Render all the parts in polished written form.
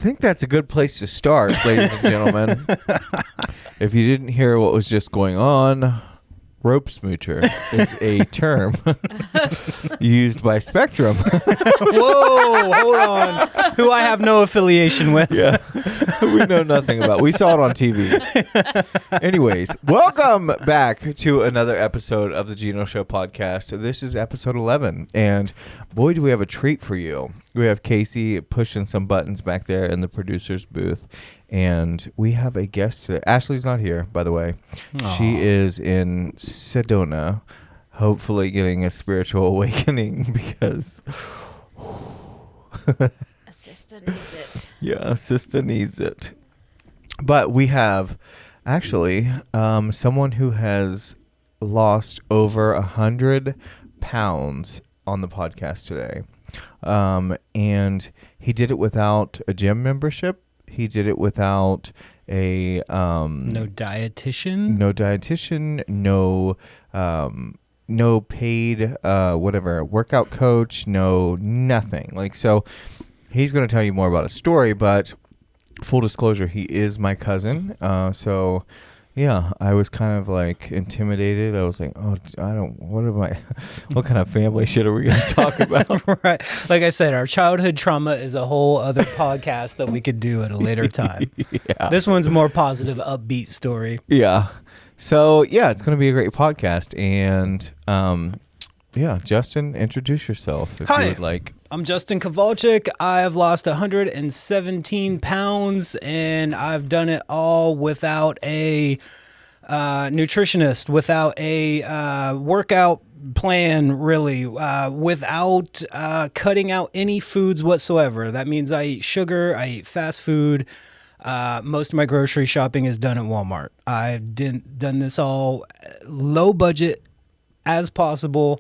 I think that's a good place to start, ladies and gentlemen. If you didn't hear what was just going on, rope smoocher is a term used by Spectrum. Whoa, hold on. Who I have no affiliation with. Yeah, we know nothing about. We saw it on TV. Anyways, welcome back to another episode of the Geno Show podcast. This is episode 11, and boy, do we have a treat for you. We have Casey pushing some buttons back there in the producer's booth, and we have a guest today. Ashley's not here, by the way. Aww. She is in Sedona, hopefully getting a spiritual awakening because... Sister needs it. Yeah, sister needs it. But we have actually someone who has lost over 100 pounds on the podcast today. And he did it without a gym membership. He did it without a no dietitian. No paid workout coach, nothing. Like, so he's going to tell you more about his story, but full disclosure, he is my cousin. So yeah, I was kind of like intimidated. I was like, what kind of family shit are we going to talk about? Right. Like I said, our childhood trauma is a whole other podcast that we could do at a later time. Yeah. This one's a more positive, upbeat story. Yeah. So yeah, it's going to be a great podcast. And Justin, introduce yourself if Hi. you would like. I'm Justin Kovalchik. I've lost 117 pounds, and I've done it all without a nutritionist, without a workout plan, really, without cutting out any foods whatsoever. That means I eat sugar, I eat fast food. Most of my grocery shopping is done at Walmart. I've done this all low budget as possible.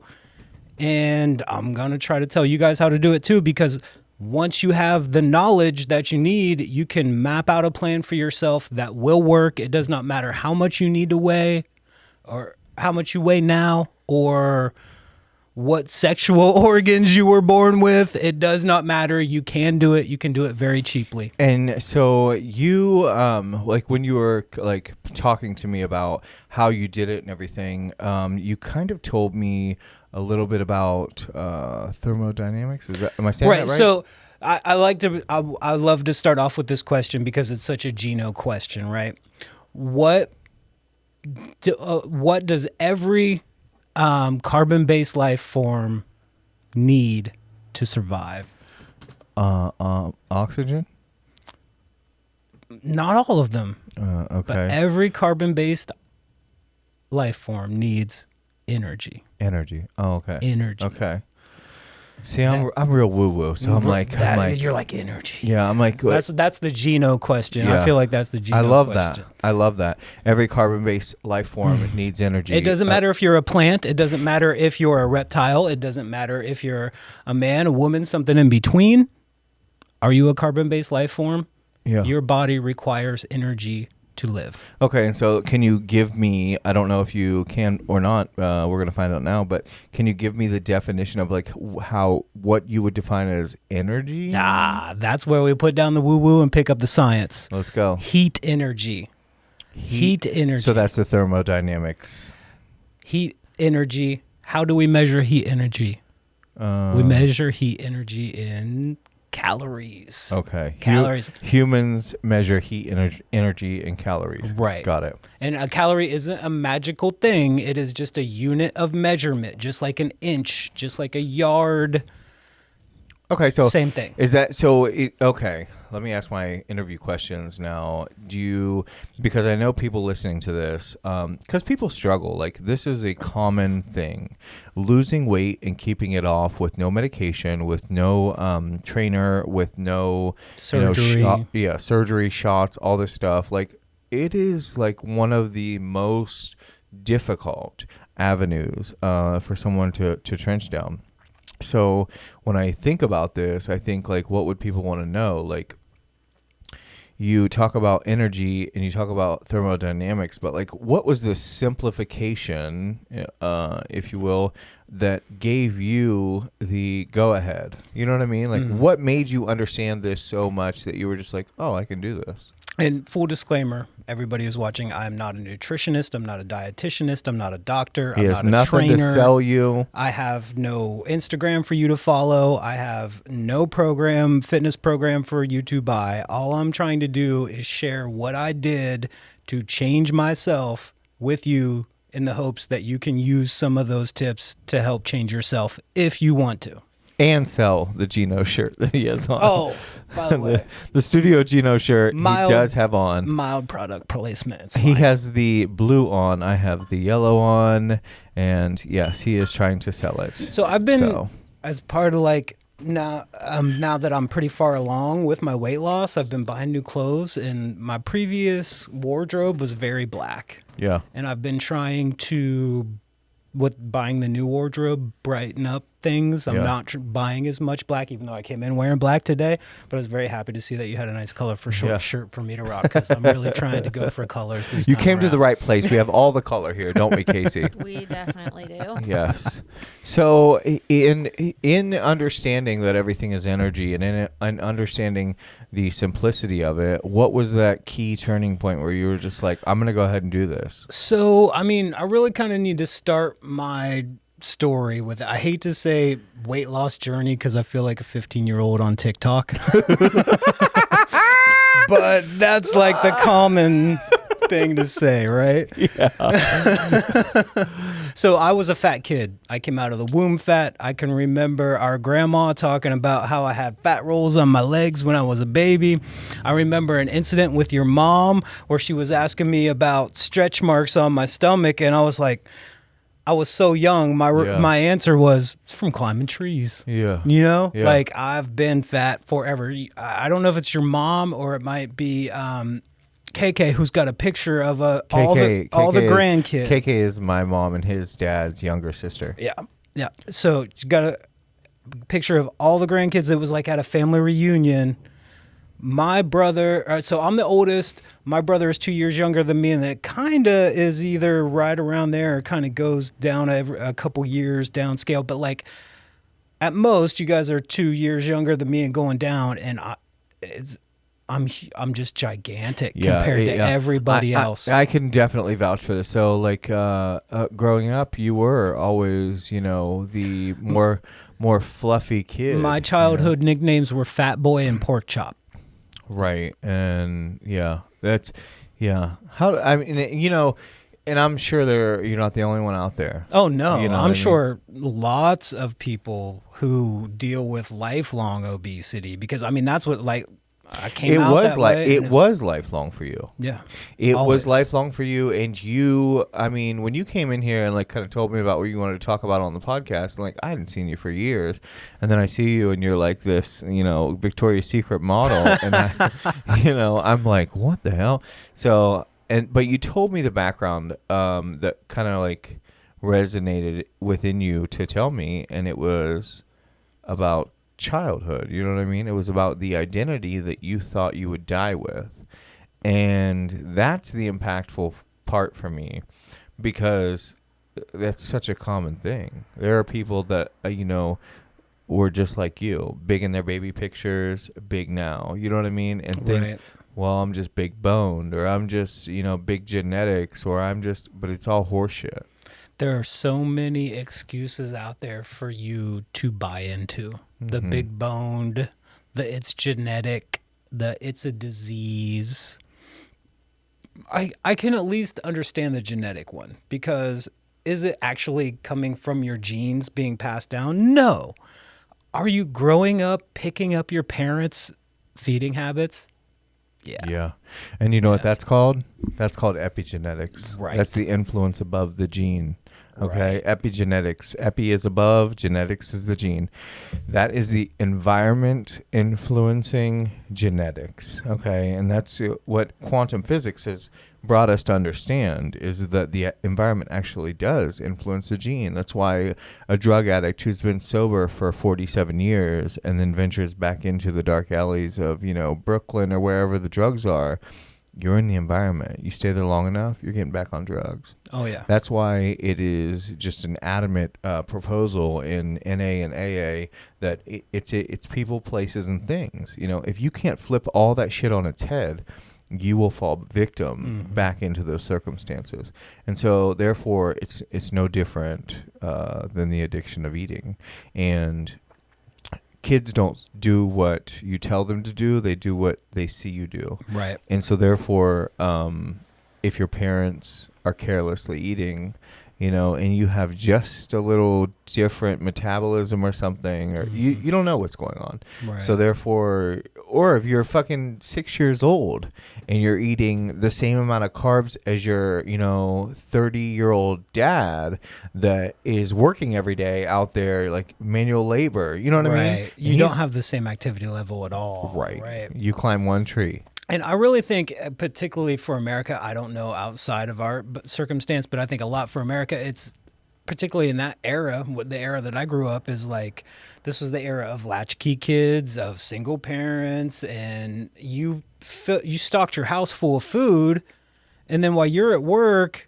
And I'm going to try to tell you guys how to do it too, because once you have the knowledge that you need, you can map out a plan for yourself that will work. It does not matter how much you need to weigh or how much you weigh now or what sexual organs you were born with. It does not matter. You can do it. You can do it very cheaply. And so you, like when you were like talking to me about how you did it and everything, you kind of told me a little bit about thermodynamics. Am I saying that right? So I love to start off with this question because it's such a Geno question, right? What does every carbon-based life form need to survive? Oxygen? Not all of them. Okay. But every carbon-based life form needs energy. Energy. Oh, okay. Energy. Okay. See, I'm real woo-woo, so I'm like you're like energy. Yeah, I'm like that's the Geno question. Yeah. I feel like that's the Geno question. I love that. Every carbon-based life form needs energy. It doesn't matter if you're a plant. It doesn't matter if you're a reptile. It doesn't matter if you're a man, a woman, something in between. Are you a carbon-based life form? Yeah. Your body requires energy to live. Okay, and so can you give me, I don't know if you can or not, we're going to find out now, but can you give me the definition of like what you would define as energy? That's where we put down the woo-woo and pick up the science. Let's go. Heat energy. Heat energy. So that's the thermodynamics. Heat energy. How do we measure heat energy? We measure heat energy in calories. Okay. Calories. Humans measure heat energy in calories. Right. Got it. And a calorie isn't a magical thing. It is just a unit of measurement, just like an inch, just like a yard. Okay, so same thing. Is that so? Okay, let me ask my interview questions now. Because I know people listening to this, because people struggle. Like, this is a common thing, losing weight and keeping it off with no medication, with no trainer, with no surgery, surgery, shots, all this stuff. Like, it is like one of the most difficult avenues for someone to trench down. So when I think about this, I think like, what would people want to know? Like, you talk about energy and you talk about thermodynamics, but like, what was the simplification, if you will, that gave you the go ahead? You know what I mean? Like, what made you understand this so much that you were just like, oh, I can do this? And full disclaimer, everybody who's watching, I'm not a nutritionist. I'm not a dietitianist. I'm not a doctor. He I'm has not a nothing trainer. to sell you. I have no Instagram for you to follow. I have no fitness program for you to buy. All I'm trying to do is share what I did to change myself with you in the hopes that you can use some of those tips to help change yourself if you want to. And sell the Geno shirt that he has on. Oh, by the way. the Studio Geno shirt he does have on. Mild product placement. It's He fine. has the blue on. I have the yellow on. And yes, he is trying to sell it. So I've been, as part of like, now that I'm pretty far along with my weight loss, I've been buying new clothes, and my previous wardrobe was very black. Yeah. And I've been trying to, with buying the new wardrobe, brighten up things. I'm not buying as much black, even though I came in wearing black today. But I was very happy to see that you had a nice color for shirt for me to rock, because I'm really trying to go for colors this time. You came to the right place. We have all the color here, don't we, Casey? We definitely do. Yes. So in understanding that everything is energy, and in understanding the simplicity of it, what was that key turning point where you were just like, I'm going to go ahead and do this? So, I mean, I really kind of need to start my story with, I hate to say weight loss journey because I feel like a 15-year-old on TikTok. But that's like the common thing to say, right? Yeah. So I was a fat kid. I came out of the womb fat. I can remember our grandma talking about how I had fat rolls on my legs when I was a baby. I remember an incident with your mom where she was asking me about stretch marks on my stomach, and I was like, I was so young. My answer was, it's from climbing trees. Yeah. You know, Yeah. like I've been fat forever. I don't know if it's your mom or it might be KK, who's got a picture of all the grandkids. KK is my mom and his dad's younger sister. Yeah. Yeah. So you got a picture of all the grandkids. It was like at a family reunion. My brother, so I'm the oldest. My brother is 2 years younger than me, and it kind of is either right around there or kind of goes down a couple years down scale. But like at most, you guys are 2 years younger than me and going down, and I'm just gigantic compared to everybody else. I can definitely vouch for this. So like growing up, you were always, the more fluffy kid. My childhood nicknames were Fat Boy and Pork Chop. Right. And how, I mean, and I'm sure you're not the only one out there. Oh no, I'm sure sure lots of people who deal with lifelong obesity, because I mean, that's what I came out that way. It was lifelong for you. Yeah. It always. was lifelong for you. And you, I mean, when you came in here and like kind of told me about what you wanted to talk about on the podcast, and like I hadn't seen you for years. And then I see you and you're like this, Victoria's Secret model. And I'm like, what the hell? So, but you told me the background that kind of like resonated within you to tell me. And it was about childhood, you know what I mean? It was about the identity that you thought you would die with, and that's the impactful part for me, because that's such a common thing. There are people that were just like you, big in their baby pictures, big now, you know what I mean, and think, right. Well, I'm just big boned, or I'm just big genetics, or but it's all horseshit. There are so many excuses out there for you to buy into. The big boned, the it's genetic, the it's a disease. I can at least understand the genetic one, because is it actually coming from your genes being passed down? No. Are you growing up picking up your parents' feeding habits? Yeah. Yeah. And you know what that's called? That's called epigenetics. Right. That's the influence above the gene. Okay, Right. Epigenetics. Epi is above, genetics is the gene. That is the environment influencing genetics. Okay, and that's what quantum physics has brought us to understand, is that the environment actually does influence the gene. That's why a drug addict who's been sober for 47 years and then ventures back into the dark alleys of, Brooklyn or wherever the drugs are, you're in the environment. You stay there long enough, you're getting back on drugs. Oh yeah. That's why it is just an adamant proposal in NA and AA that it's people, places, and things. You know, if you can't flip all that shit on its head, you will fall victim back into those circumstances. And so, therefore, it's no different than the addiction of eating. And kids don't do what you tell them to do. They do what they see you do. Right. And so, therefore, if your parents are carelessly eating, you know, and you have just a little different metabolism or something, or you don't know what's going on. Right. So therefore, or if you're fucking 6 years old and you're eating the same amount of carbs as your, 30-year-old dad that is working every day out there, like manual labor, you know what I mean? You don't have the same activity level at all. Right. You climb one tree. And I really think, particularly for America, I don't know outside of our circumstance, but I think a lot for America, it's particularly in that era, the era that I grew up is like, this was the era of latchkey kids, of single parents, and you stocked your house full of food, and then while you're at work,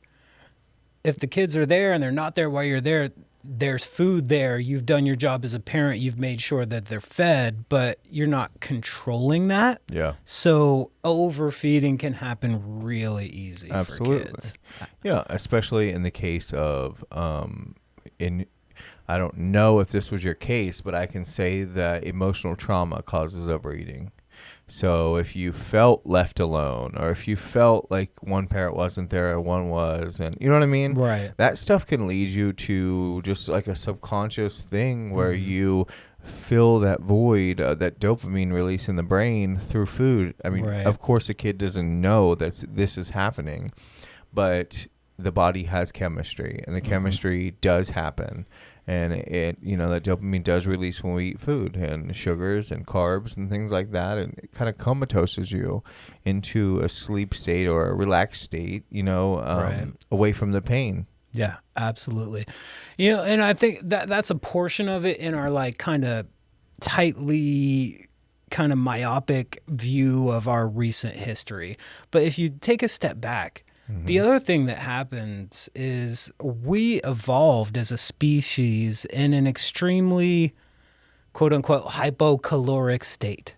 if the kids are there and they're not there while you're there, there's food there. You've done your job as a parent. You've made sure that they're fed, but you're not controlling that. Yeah. So overfeeding can happen really easy for kids. Yeah, especially in the case of, I don't know if this was your case, but I can say that emotional trauma causes overeating. So if you felt left alone, or if you felt like one parent wasn't there and one was, and you know what I mean? Right. That stuff can lead you to just like a subconscious thing where you fill that void, that dopamine release in the brain through food. I mean, of course, a kid doesn't know that this is happening, but the body has chemistry, and the chemistry does happen. And that dopamine does release when we eat food, and sugars and carbs and things like that. And it kind of comatoses you into a sleep state or a relaxed state, away from the pain. Yeah, absolutely. And I think that's a portion of it in our like kind of tightly kind of myopic view of our recent history. But if you take a step back, the other thing that happens is we evolved as a species in an extremely, quote unquote, hypocaloric state.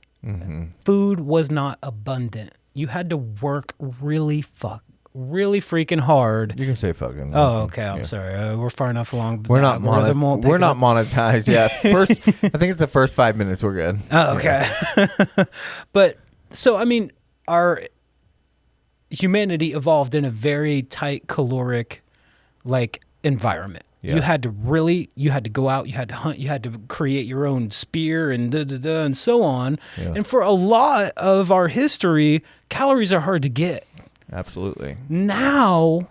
Food was not abundant. You had to work really freaking hard. You can say fucking. Oh, okay. I'm sorry. We're far enough along. We're not monetized yet. First, I think it's the first 5 minutes. We're good. Oh, okay. But so, I mean, our humanity evolved in a very tight caloric environment. You had to go out, you had to hunt, you had to create your own spear and and so on. And for a lot of our history, calories are hard to get. Absolutely. Now,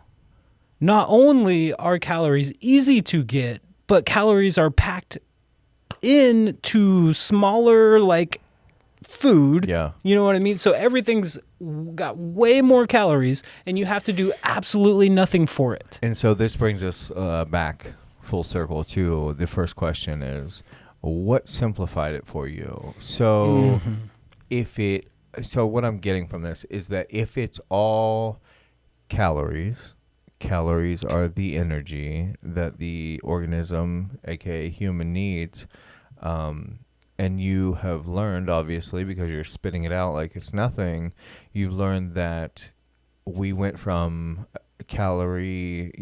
not only are calories easy to get, but calories are packed into smaller food. Yeah. You know what I mean? So everything's got way more calories, and you have to do absolutely nothing for it. And so this brings us back full circle to the first question is, what simplified it for you? So so what I'm getting from this is that if it's all calories are the energy that the organism, aka human, needs. And you have learned, obviously, because you're spitting it out like it's nothing, you've learned that we went from calorie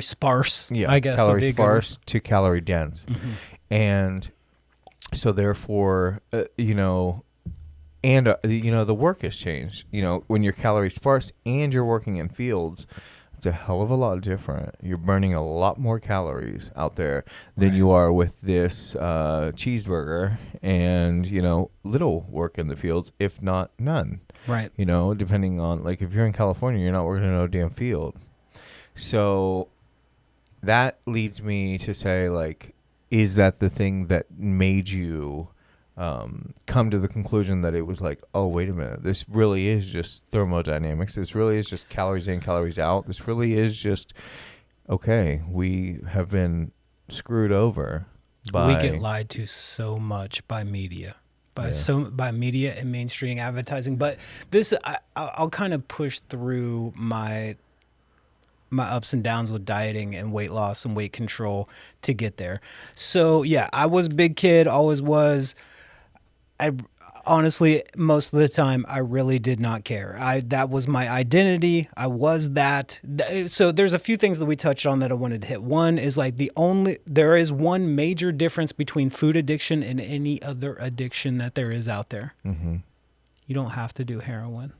sparse, yeah, I guess. Calorie sparse to calorie dense. And so therefore, the work has changed. When you're calorie sparse and you're working in fields, it's a hell of a lot different. You're burning a lot more calories out there than you are with this cheeseburger and, little work in the fields, if not none. Right. Depending on, if you're in California, you're not working in no damn field. So that leads me to say, is that the thing that made you come to the conclusion that it was oh, wait a minute, this really is just thermodynamics. This really is just calories in, calories out. This really is just, okay, we have been screwed over by... We get lied to so much by media. by media and mainstream advertising. But this, I'll kind of push through my ups and downs with dieting and weight loss and weight control to get there. So yeah, I was a big kid, always was. I honestly, most of the time, I really did not care. That was my identity. I was that. So there's a few things that we touched on that I wanted to hit. One is like there is one major difference between food addiction and any other addiction that there is out there. Mm-hmm. You don't have to do heroin.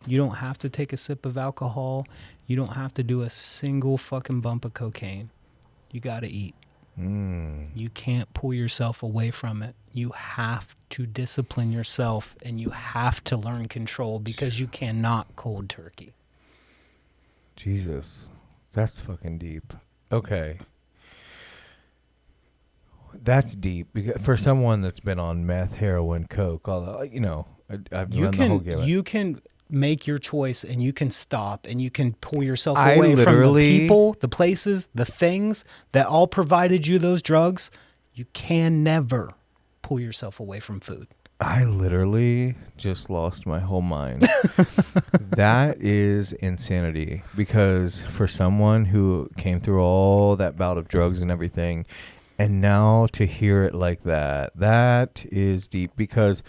You don't have to take a sip of alcohol. You don't have to do a single fucking bump of cocaine. You got to eat. You can't pull yourself away from it. You have to discipline yourself, and you have to learn control because you cannot cold turkey. Jesus, that's fucking deep. Okay. That's deep. For someone that's been on meth, heroin, coke, all that, I've run the whole gamut. You can make your choice, and you can stop, and you can pull yourself away from the people, the places, the things that all provided you those drugs. You can never pull yourself away from food. I literally just lost my whole mind. That is insanity, because for someone who came through all that bout of drugs and everything, and now to hear it like that is deep, because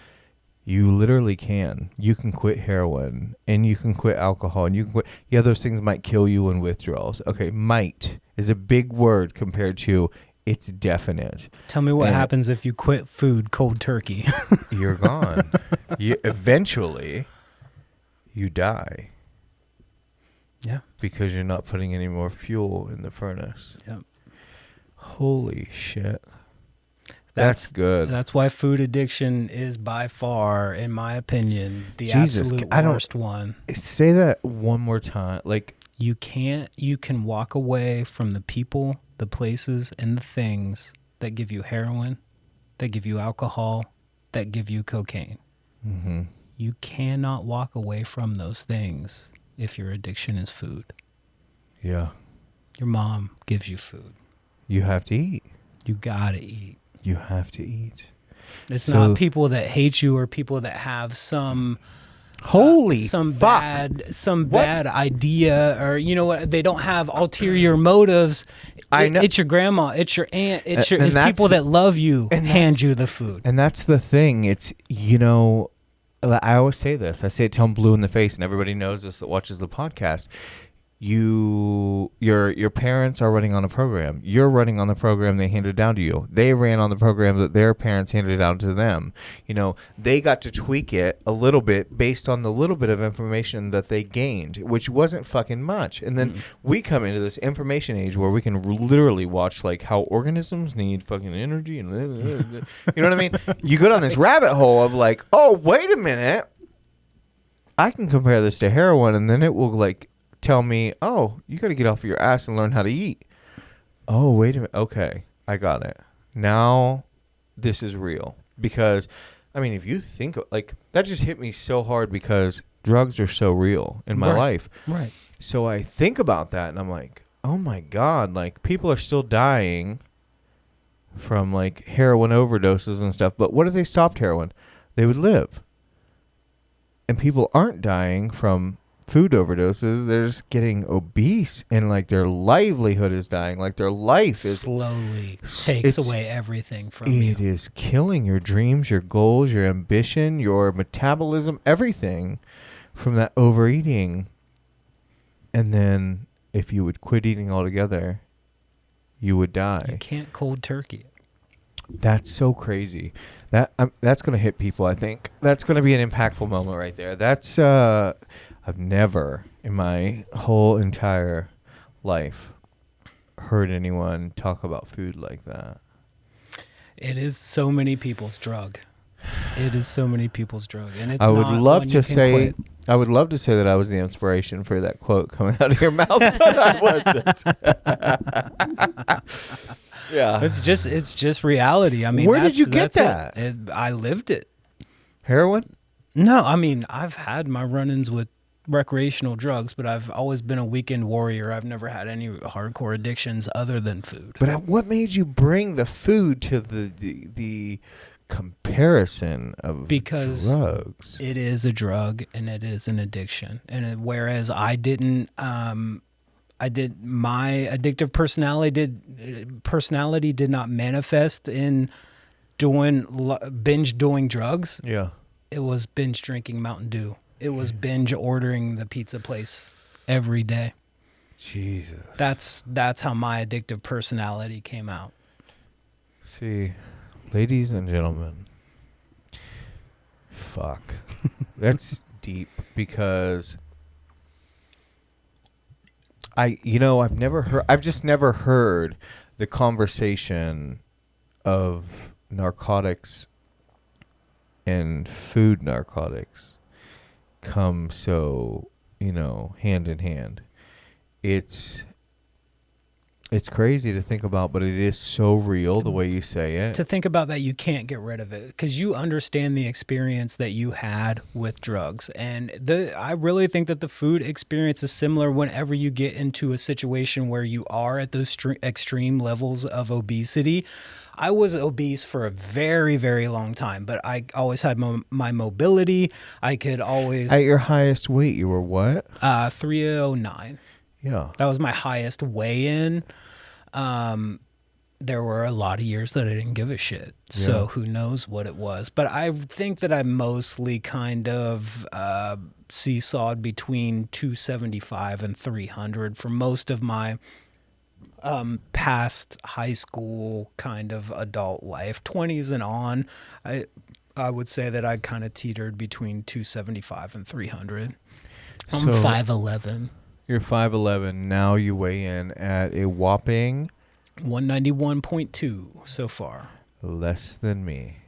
you literally can. You can quit heroin, and you can quit alcohol, and you can quit. Yeah, those things might kill you in withdrawals. Okay, might is a big word compared to it's definite. Tell me what happens if you quit food cold turkey. You're gone. Eventually, you die. Yeah. Because you're not putting any more fuel in the furnace. Yep. Holy shit. That's good. That's why food addiction is by far, in my opinion, the Jesus, absolute worst one. Say that one more time. Like, you can walk away from the people, the places, and the things that give you heroin, that give you alcohol, that give you cocaine. Mm-hmm. You cannot walk away from those things if your addiction is food. Yeah. Your mom gives you food. You have to eat. You gotta eat. You have to eat. It's not people that hate you or people that have some bad idea, or you know what, they don't have ulterior motives. I know. It's your grandma, it's your aunt, it's people that love you hand you the food. And that's the thing. It's, I always say this. I say it till I'm blue in the face, and everybody knows this that watches the podcast. Your parents are running on a program. You're running on the program they handed down to you. They ran on the program that their parents handed down to them. They got to tweak it a little bit based on the little bit of information that they gained, which wasn't fucking much. And then we come into this information age where we can literally watch like how organisms need fucking energy and you know what I mean? You go down this rabbit hole of like, oh, wait a minute. I can compare this to heroin, and then it will like tell me, oh, you got to get off your ass and learn how to eat. Oh, wait a minute. Okay, I got it. Now this is real. Because, I mean, if you think, like, that just hit me so hard because drugs are so real in my life. Right. So I think about that, and I'm like, oh, my God. Like, people are still dying from, like, heroin overdoses and stuff. But what if they stopped heroin? They would live. And people aren't dying from food overdoses. They're just getting obese, and like their livelihood is dying. Like their life is slowly takes away everything from you. It is killing your dreams, your goals, your ambition, your metabolism, everything from that overeating. And then if you would quit eating altogether, you would die. You can't cold turkey it. That's so crazy. That's going to hit people, I think. That's going to be an impactful moment right there. That's I've never in my whole entire life heard anyone talk about food like that. It is so many people's drug. It is so many people's drug, and it's. I would love to say that I was the inspiration for that quote coming out of your mouth, but I wasn't. Yeah, it's just reality. I mean, where did you get that? I lived it. Heroin? No, I mean, I've had my run-ins with recreational drugs, but I've always been a weekend warrior. I've never had any hardcore addictions other than food. But what made you bring the food to the comparison of Because drugs. it is a drug and it is an addiction. And whereas my addictive personality did not manifest in binge doing drugs. Yeah. It was binge drinking Mountain Dew. It was binge ordering the pizza place every day. Jesus. That's how my addictive personality came out. See, ladies and gentlemen, fuck. That's deep because I've just never heard the conversation of narcotics and food narcotics come so, hand in hand. It's crazy to think about, but it is so real the way you say it. To think about that, you can't get rid of it because you understand the experience that you had with drugs. And I really think that the food experience is similar whenever you get into a situation where you are at those extreme levels of obesity. I was obese for a very, very long time, but I always had my mobility. I could always... At your highest weight, you were what? 309. Yeah. That was my highest weigh-in. There were a lot of years that I didn't give a shit. So who knows what it was. But I think that I mostly kind of seesawed between 275 and 300 for most of my past high school kind of adult life. 20s and on, I would say that I kind of teetered between 275 and 300. I'm 5'11". You're 5'11". Now you weigh in at a whopping 191.2 so far. Less than me.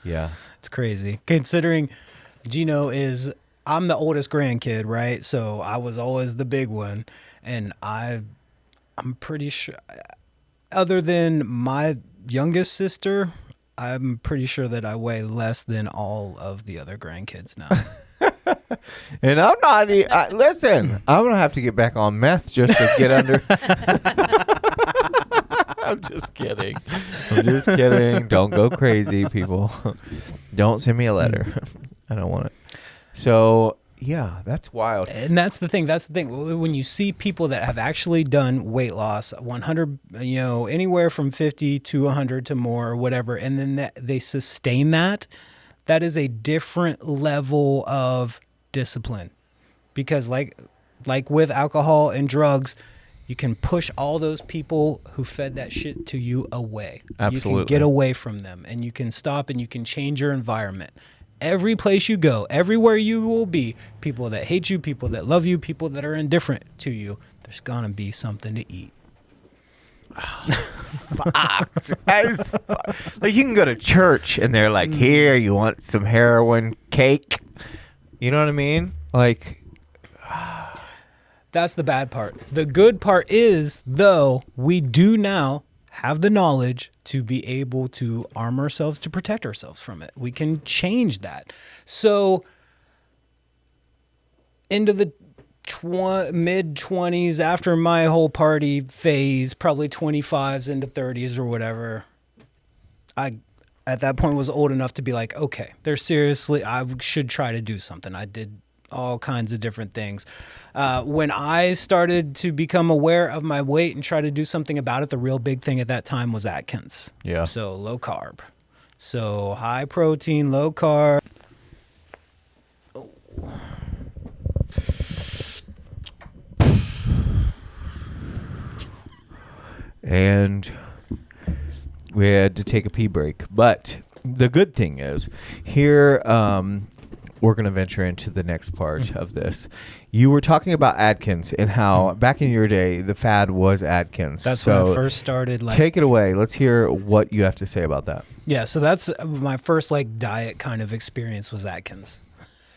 Yeah. It's crazy. Considering Geno I'm the oldest grandkid, right? So I was always the big one. And I'm pretty sure, other than my youngest sister, I'm pretty sure that I weigh less than all of the other grandkids now. And I'm not. Listen, I'm gonna have to get back on meth just to get under. I'm just kidding. Don't go crazy, people. Don't send me a letter. I don't want it. So yeah, that's wild. And that's the thing. When you see people that have actually done weight loss, 100, anywhere from 50 to 100 to more or whatever, and then they sustain that is a different level of discipline. Because like with alcohol and drugs, you can push all those people who fed that shit to you away. Absolutely. You can get away from them and you can stop and you can change your environment. Every place you go, everywhere you will be, people that hate you, people that love you, people that are indifferent to you, there's gonna be something to eat. Like you can go to church and they're like, here, you want some heroin cake? You know what I mean? Like, that's the bad part. The good part is, though, we do now have the knowledge to be able to arm ourselves to protect ourselves from it. We can change that. So into the mid-20s, after my whole party phase, probably 25s into 30s or whatever, I at that point was old enough to be like, okay, I should try to do something. I did all kinds of different things. When I started to become aware of my weight and try to do something about it, the real big thing at that time was Atkins. Yeah. So low carb. So high protein, low carb. And we had to take a pee break. But the good thing is, here we're going to venture into the next part of this. You were talking about Atkins and how back in your day, the fad was Atkins. That's when I first started. Take it away. Let's hear what you have to say about that. Yeah, so that's my first diet kind of experience was Atkins.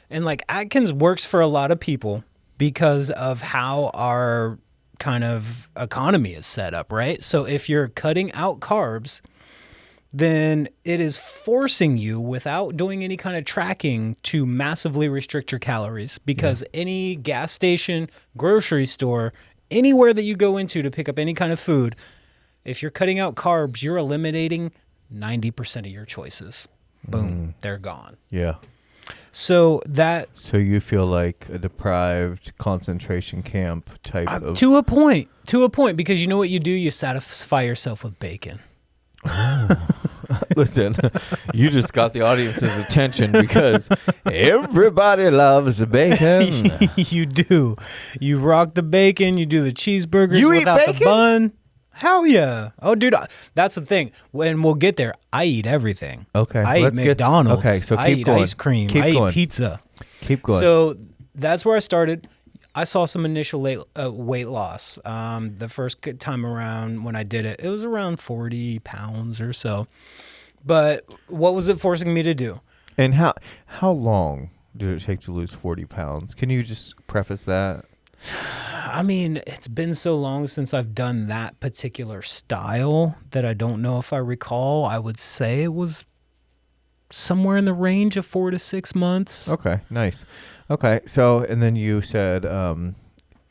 And Atkins works for a lot of people because of how our kind of economy is set up, right? So if you're cutting out carbs, then it is forcing you without doing any kind of tracking to massively restrict your calories because any gas station, grocery store, anywhere that you go into to pick up any kind of food, if you're cutting out carbs, you're eliminating 90% of your choices. Boom, they're gone. Yeah. So you feel like a deprived concentration camp type of... to a point, because you know what you do? You satisfy yourself with bacon. Listen, you just got the audience's attention because everybody loves the bacon. You do. You rock the bacon. You do the cheeseburgers You eat without the bacon? bun. Hell yeah. Oh, dude, that's the thing. When we'll get there, I eat everything. Okay, I eat let's get- McDonald's. okay, so I keep eat going. ice cream. Keep I going. eat pizza. Keep going. So that's where I started. I saw some initial weight loss. The first time around when I did it, it was around 40 pounds or so. But what was it forcing me to do? And how long did it take to lose 40 pounds? Can you just preface that? I mean, it's been so long since I've done that particular style that I don't know if I recall. I would say it was somewhere in the range of 4 to 6 months. Okay, nice. Okay, so and then you said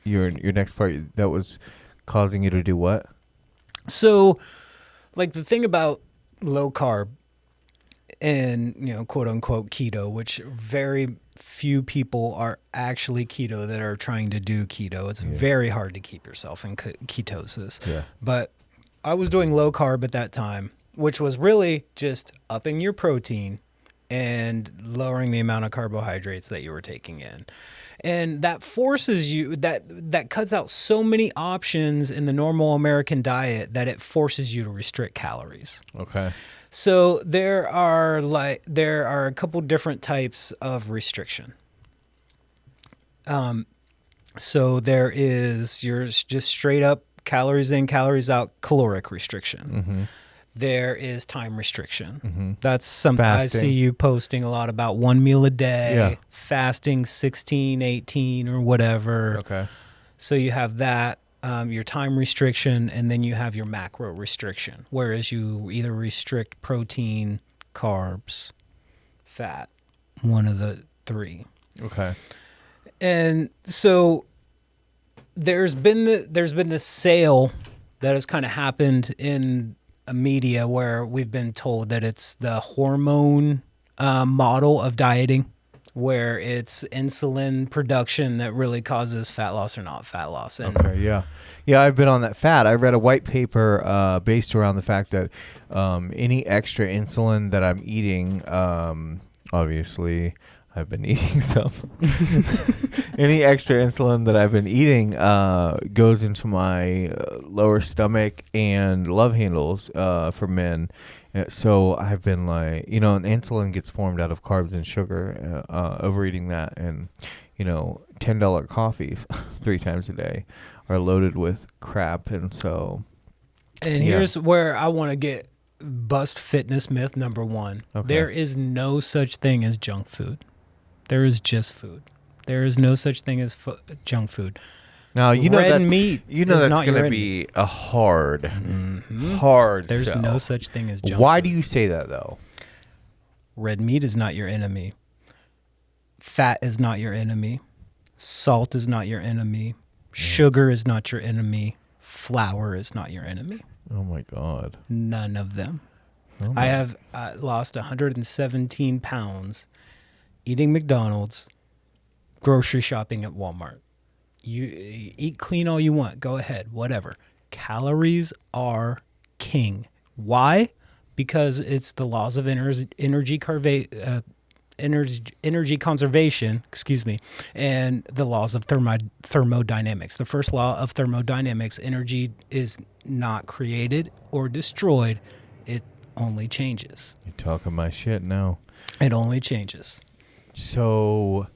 your next part that was causing you to do what? So, like the thing about low carb and, quote unquote keto, which very few people are actually keto that are trying to do keto. It's very hard to keep yourself in ketosis. Yeah. But I was doing low carb at that time, which was really just upping your protein and lowering the amount of carbohydrates that you were taking in. And that forces you, that cuts out so many options in the normal American diet that it forces you to restrict calories. Okay. So there are a couple different types of restriction. So there is your just straight up calories in, calories out, caloric restriction. Mm-hmm. There is time restriction. Mm-hmm. That's something Fasting. I see you posting a lot about, 1 meal a day, Yeah. fasting 16, 18 or whatever. Okay. So you have that, your time restriction, and then you have your macro restriction, whereas you either restrict protein, carbs, fat, one of the three. Okay. And so there's been this sale that has kind of happened in media where we've been told that it's the hormone model of dieting, where it's insulin production that really causes fat loss or not fat loss. And Okay, yeah. Yeah, I've been on that fad. I read a white paper based around the fact that any extra insulin that I'm eating, obviously I've been eating some. Any extra insulin that I've been eating goes into my lower stomach and love handles for men. So I've been like, and insulin gets formed out of carbs and sugar, overeating that. And, $10 coffees 3 times a day are loaded with crap. And so. And here's where I want to get bust fitness myth number 1. Okay. There is no such thing as junk food. There is just food. There is no such thing as junk food. Now, Red meat that's is not going your to be a hard There's sell. no such thing as junk Why food. do you say that, though? Red meat is not your enemy. Fat is not your enemy. Salt is not your enemy. Sugar is not your enemy. Flour is not your enemy. Oh, my God. None of them. Oh I have lost 117 pounds eating McDonald's, grocery shopping at Walmart. You eat clean all you want. Go ahead. Whatever. Calories are king. Why? Because it's the laws of energy conservation, and the laws of thermodynamics. The first law of thermodynamics, energy is not created or destroyed. It only changes. You're talking my shit now. It only changes. So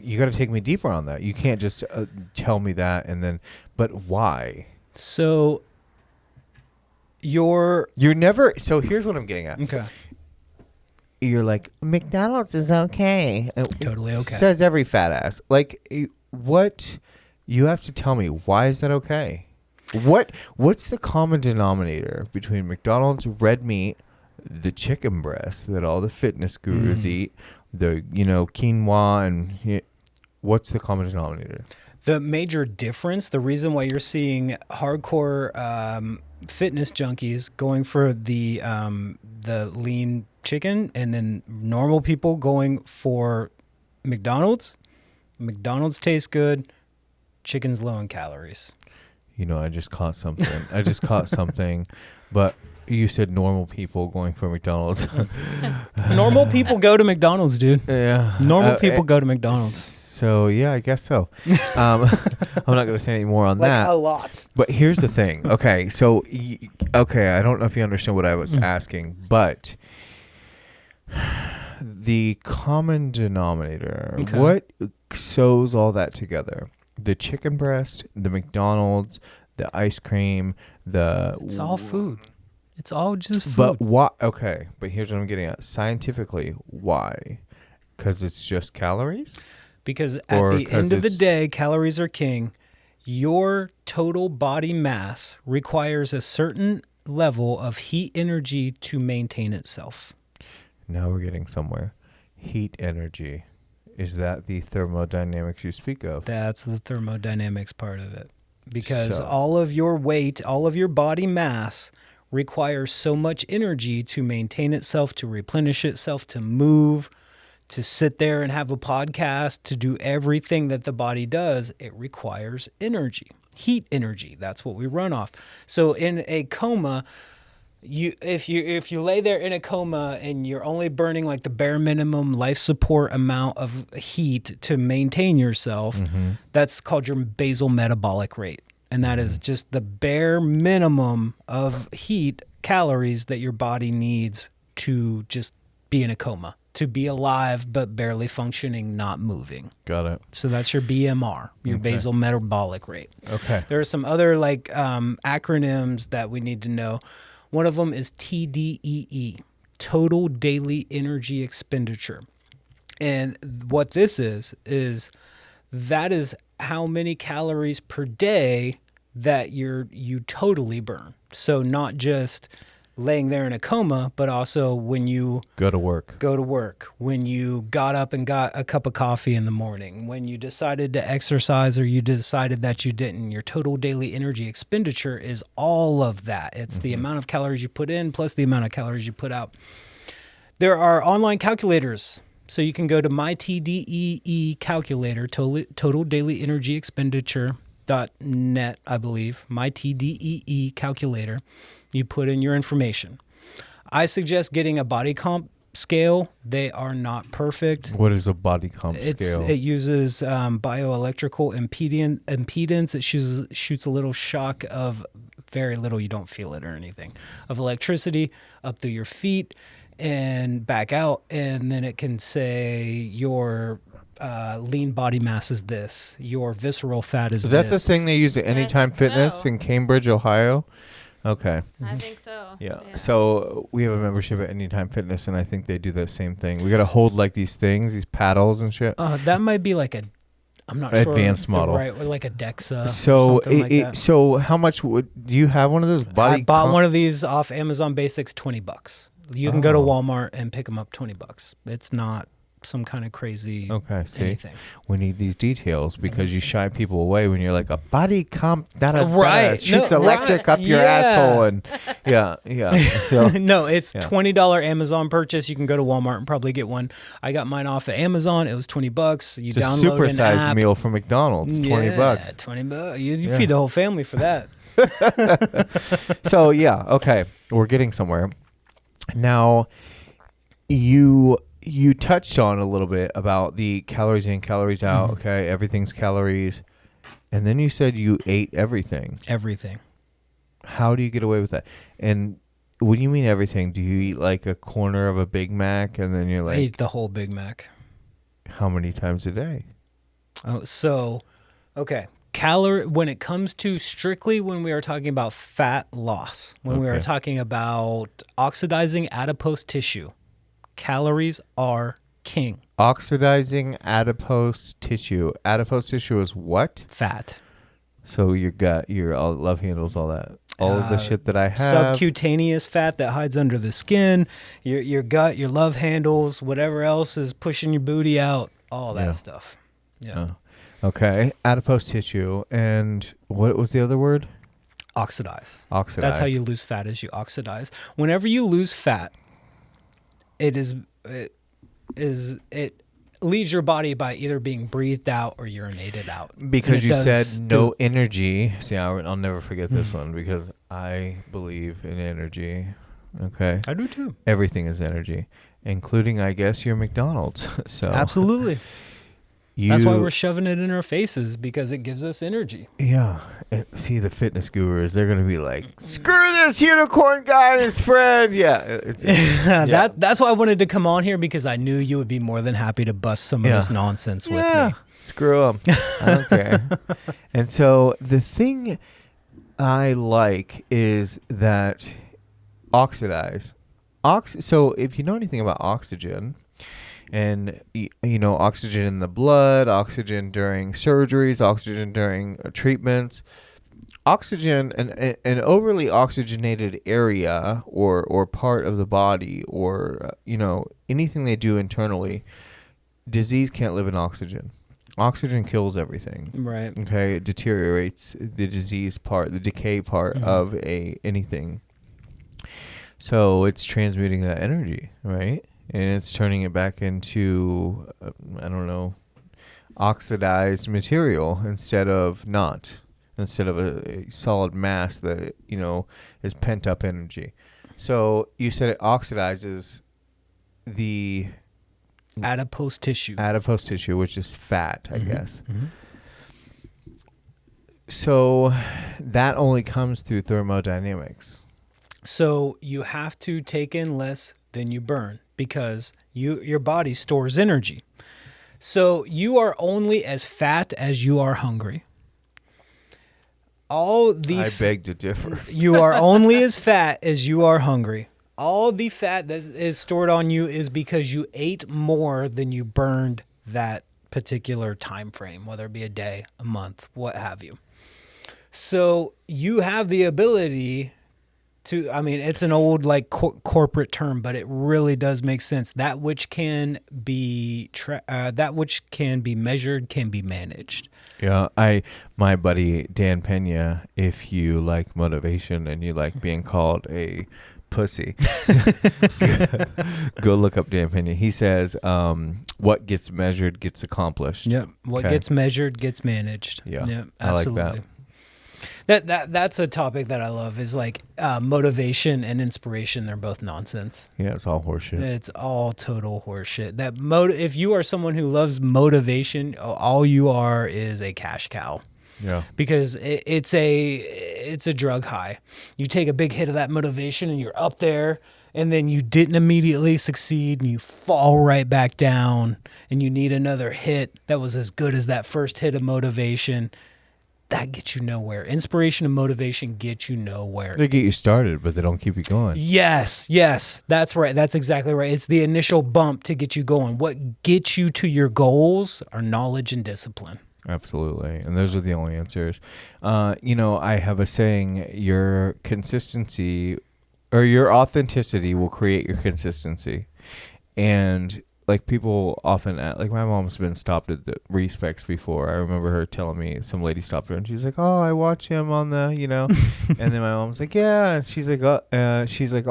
you got to take me deeper on that. You can't just tell me that and then, but why? So you're never, so here's what I'm getting at. okay. You're like, McDonald's is okay. Totally okay. Says every fat ass. Like, what, you have to tell me, why is that okay? What's the common denominator between McDonald's, red meat, the chicken breast that all the fitness gurus eat, the quinoa, and what's the common denominator? The major difference, the reason why you're seeing hardcore fitness junkies going for the lean chicken and then normal people going for McDonald's tastes good, chicken's low in calories. You know, I just caught something. But you said normal people going for McDonald's. Normal people go to McDonald's, dude. Yeah. Normal people go to McDonald's. So, yeah, I guess so. I'm not going to say any more on that. A lot. But here's the thing. Okay, so, I don't know if you understand what I was asking, but the common denominator, what sews all that together? The chicken breast, the McDonald's, the ice cream, It's all food. It's all just food. But what? Okay, but here's what I'm getting at. Scientifically, why? Because it's just calories? Because at the end of the day, calories are king. Your total body mass requires a certain level of heat energy to maintain itself. Now we're getting somewhere. Heat energy. Is that the thermodynamics you speak of? That's the thermodynamics part of it. Because all of your weight, all of your body mass requires so much energy to maintain itself, to replenish itself, to move, to sit there and have a podcast, to do everything that the body does. It requires energy, heat energy. That's what we run off. So in a coma, if you lay there in a coma and you're only burning like the bare minimum life support amount of heat to maintain yourself, that's called your basal metabolic rate. And that is just the bare minimum of heat calories that your body needs to just be in a coma, to be alive but barely functioning, not moving. Got it. So that's your BMR, your basal metabolic rate. Okay. There are some other acronyms that we need to know. One of them is TDEE, total daily energy expenditure. And what this is that is how many calories per day that you totally burn. So not just laying there in a coma, but also when you go to work, when you got up and got a cup of coffee in the morning, when you decided to exercise or you decided that you didn't. Your total daily energy expenditure is all of that. It's the amount of calories you put in plus the amount of calories you put out. There are online calculators. So you can go to my TDEE calculator, total daily energy expenditure.net, I believe, my TDEE calculator. You put in your information. I suggest getting a body comp scale. They are not perfect. What is a body comp scale? It uses bioelectrical impedance. It shoots a little shock of very little, you don't feel it or anything, of electricity up through your feet and back out. And then it can say your lean body mass is this. Your visceral fat is this. Is that the thing they use at Anytime Fitness in Cambridge, Ohio? Okay. I think so. Yeah. So we have a membership at Anytime Fitness, and I think they do the same thing. We got to hold like these things, these paddles and shit. That might be like I'm not sure. Advanced model. Right, or like a DEXA. So like that. So how much do you have one of those body? I bought one of these off Amazon Basics, $20. You can go to Walmart and pick them up, $20. It's not some kind of crazy anything. We need these details because you shy people away when you're like a body comp shoots electric up your asshole and so, no, it's $20 Amazon purchase. You can go to Walmart and probably get one. I got mine off of Amazon. It was $20. You just download an supersized app. meal from McDonald's, $20. $20. You feed the whole family for that. So okay, we're getting somewhere. Now you touched on a little bit about the calories in, calories out. Okay, everything's calories. And then you said you ate everything. Everything. How do you get away with that? And what do you mean everything? Do you eat like a corner of a Big Mac and then you're like... I eat the whole Big Mac. How many times a day? Okay. When it comes to strictly when we are talking about fat loss, when we are talking about oxidizing adipose tissue, calories are king. Oxidizing adipose tissue. Adipose tissue is what? Fat. So your gut, your love handles, all that. All of the shit that I have. Subcutaneous fat that hides under the skin, your gut, your love handles, whatever else is pushing your booty out, all that stuff. Yeah. Okay. Adipose tissue. And what was the other word? Oxidize. Oxidize. That's how you lose fat, is you oxidize. Whenever you lose fat, it leaves your body by either being breathed out or urinated out. Because you said no energy. See, I'll never forget this one because I believe in energy. Okay. I do too. Everything is energy, including, I guess, your McDonald's. So Absolutely. That's why we're shoving it in our faces, because it gives us energy. Yeah. And see, the fitness gurus, they're going to be like, screw this unicorn guy and his friend. Yeah. That's why I wanted to come on here, because I knew you would be more than happy to bust some of this nonsense with me. Screw them. I don't care. And so the thing I like is that oxidize. So if you know anything about oxygen, and oxygen in the blood, oxygen during surgeries, oxygen during treatments, oxygen, an overly oxygenated area or part of the body, or anything they do internally, disease can't live in oxygen. Oxygen kills everything. Right. Okay, it deteriorates the disease part, the decay part of anything. So it's transmuting that energy, right? And it's turning it back into, oxidized material instead of a solid mass that, is pent up energy. So you said it oxidizes the adipose tissue, which is fat, I guess. Mm-hmm. So that only comes through thermodynamics. So you have to take in less than you burn, because your body stores energy. So you are only as fat as you are hungry. I beg to differ. You are only as fat as you are hungry. All the fat that is stored on you is because you ate more than you burned that particular time frame, whether it be a day, a month, what have you. So you have the ability to, it's an old corporate term, but it really does make sense. That which can be measured can be managed. Yeah, my buddy Dan Pena, if you like motivation and you like being called a pussy, go look up Dan Pena. He says, what gets measured gets accomplished. Yep. What gets measured gets managed. Yeah. Yep, absolutely. I like that. That's a topic that I love, is motivation and inspiration. They're both nonsense. Yeah, it's all horseshit. It's all total horseshit. If you are someone who loves motivation, all you are is a cash cow. Yeah. Because it's a drug high. You take a big hit of that motivation and you're up there, and then you didn't immediately succeed and you fall right back down, and you need another hit that was as good as that first hit of motivation. That gets you nowhere. Inspiration and motivation get you nowhere. They get you started, but they don't keep you going. Yes. That's right. That's exactly right. It's the initial bump to get you going. What gets you to your goals are knowledge and discipline. Absolutely. And those are the only answers. I have a saying, your consistency or your authenticity will create your consistency. And people often, my mom's been stopped at the Respecs before. I remember her telling me, some lady stopped her and she's like, oh, I watch him on the, and then my mom's like, yeah. And she's like,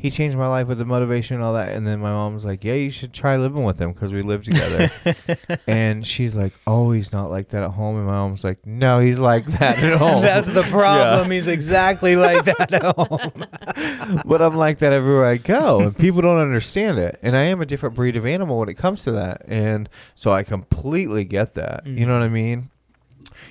he changed my life with the motivation and all that. And then my mom's like, yeah, you should try living with him because we live together. And she's like, oh, he's not like that at home. And my mom's like, no, he's like that at home. That's the problem. Yeah. He's exactly like that at home. But I'm like that everywhere I go. And people don't understand it. And I am a different breed of animal when it comes to that. And so I completely get that. You know what I mean?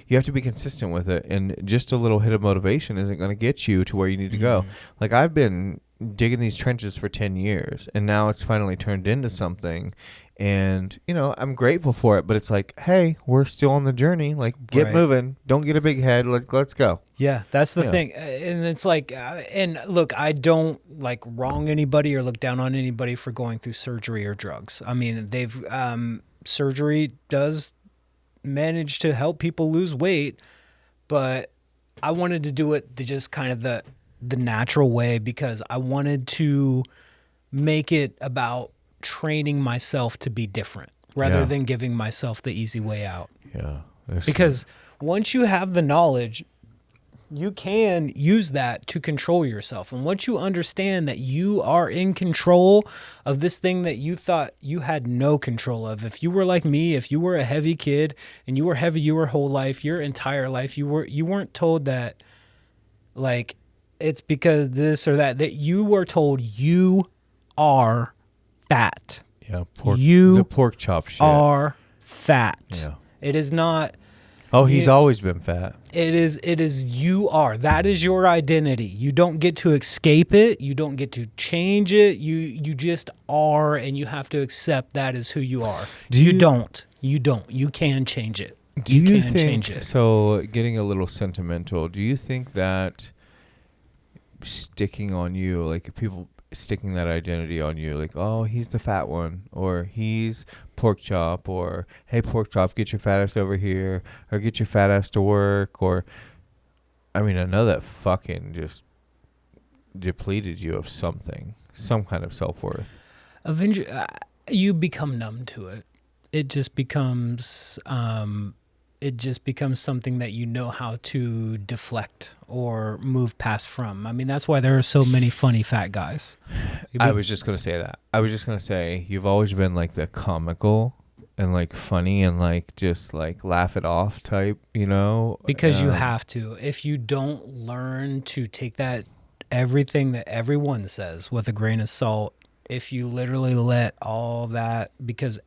You have to be consistent with it. And just a little hit of motivation isn't going to get you to where you need to go. I've been digging these trenches for 10 years, and now it's finally turned into something. And, I'm grateful for it, but it's like, hey, we're still on the journey. Get moving. Don't get a big head. Let's go. Yeah, that's the thing. And it's and look, I don't wrong anybody or look down on anybody for going through surgery or drugs. Surgery does manage to help people lose weight, but I wanted to do it just kind of the natural way, because I wanted to make it about training myself to be different, rather Yeah. than giving myself the easy way out. Yeah. Because once you have the knowledge, you can use that to control yourself. And once you understand that you are in control of this thing that you thought you had no control of, if you were like me, if you were a heavy kid and you were heavy your whole life, your entire life, you weren't told that, like, it's because this or that you were told you are fat. Yeah. You the pork chop shit. Are fat. Yeah. It is not. Oh, he's always been fat. It is you are. That is your identity. You don't get to escape it. You don't get to change it. You just are, and you have to accept that is who you are. You don't. You can change it. You can change it. So, getting a little sentimental, do you think that sticking on you, like people sticking that identity on you, like, oh, he's the fat one, or he's pork chop, or hey, pork chop, get your fat ass over here, or get your fat ass to work, or I mean, I know that fucking just depleted you of something, some kind of self-worth. Eventually, you become numb to it. It just becomes something that you know how to deflect or move past from. I mean, that's why there are so many funny fat guys. I was just going to say that. I was just going to say, you've always been like the comical and like funny and like just like laugh it off type, you know? Because you have to. If you don't learn to take that, everything that everyone says with a grain of salt, if you literally let all that, because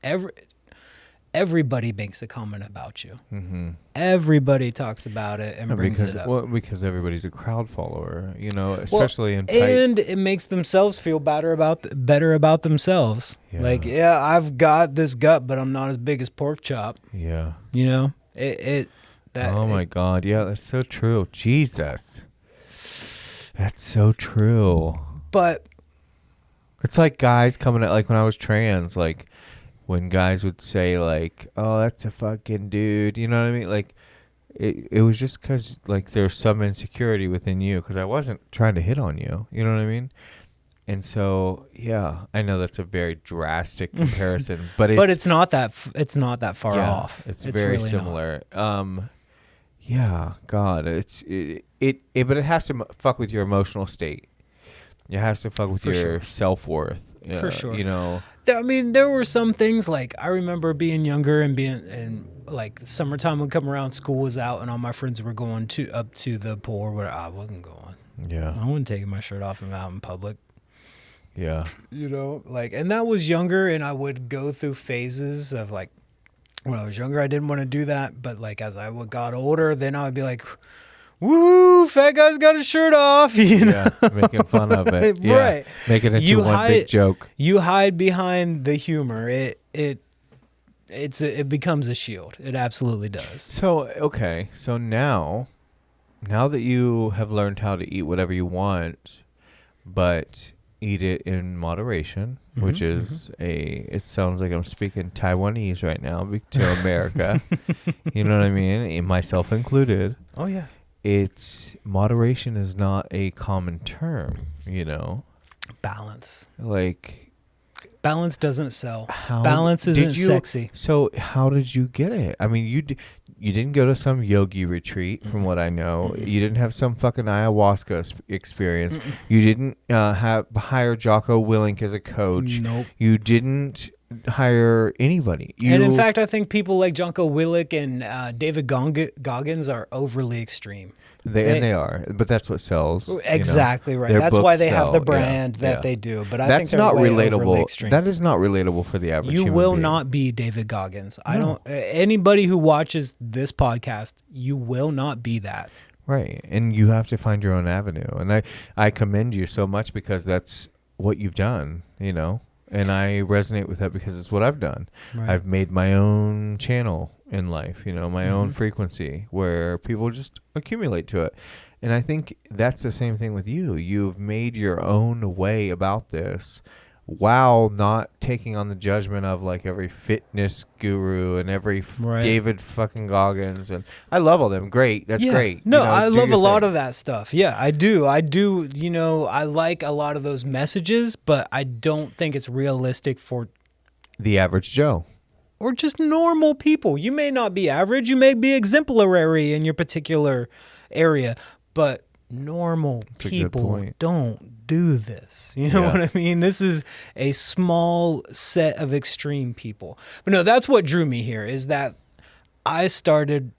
everybody makes a comment about you. Mm-hmm. Everybody talks about it and brings it up. Well, because everybody's a crowd follower, you know, especially in tight. And it makes themselves feel better about themselves. Yeah. Like, yeah, I've got this gut, but I'm not as big as pork chop. Yeah. You know, my God. Yeah, that's so true. Jesus. That's so true. But it's like guys coming at, like when I was trans, like, when guys would say like, oh, that's a fucking dude, you know what I mean? Like, it was just because like there's some insecurity within you, because I wasn't trying to hit on you, you know what I mean? And so, yeah, I know that's a very drastic comparison, but it's not that far off. It's very really similar. Yeah, God, but it has to fuck with your emotional state. It has to fuck with your self-worth. For sure. You know, I mean, there were some things, like I remember being younger and like summertime would come around, school was out, and all my friends were going up to the pool where I wasn't going. Yeah. I wasn't taking my shirt off and out in public. Yeah. You know, like, and that was younger, and I would go through phases of like, when I was younger, I didn't want to do that. But like, as I got older, then I would be like, woo, fat guy's got his shirt off, you know? Yeah, making fun of it. Yeah. Right. Making it into one big joke. You hide behind the humor. It becomes a shield. It absolutely does. So, okay. So now that you have learned how to eat whatever you want, but eat it in moderation, which is it sounds like I'm speaking Taiwanese right now to America. You know what I mean? Myself included. Oh, yeah. Moderation is not a common term, you know. Balance. Like, balance doesn't sell. Balance isn't sexy. So how did you get it? I mean, you didn't go to some yogi retreat, from what I know. You didn't have some fucking ayahuasca experience. You didn't hire Jocko Willink as a coach. Nope. You didn't hire anybody. And in fact, I think people like Jocko Willink and David Goggins are overly extreme. They are, but that's what sells. Exactly, right. That's why they have the brand that they do. But I think they're not relatable. That is not relatable for the average. You will not be David Goggins. I don't. Anybody who watches this podcast, you will not be that. Right, and you have to find your own avenue. And I commend you so much, because that's what you've done. You know. And I resonate with that because it's what I've done. Right. I've made my own channel in life, you know, my own frequency where people just accumulate to it. And I think that's the same thing with you. You've made your own way about this while not taking on the judgment of like every fitness guru and every David fucking Goggins. And I love all them. Great. That's great. No, I love a lot of that stuff. Yeah, I do. You know, I like a lot of those messages, but I don't think it's realistic for the average Joe. or just normal people. You may not be average, you may be exemplary in your particular area, but normal people don't do this. You know what I mean? This is a small set of extreme people. But no, that's what drew me here, is that I started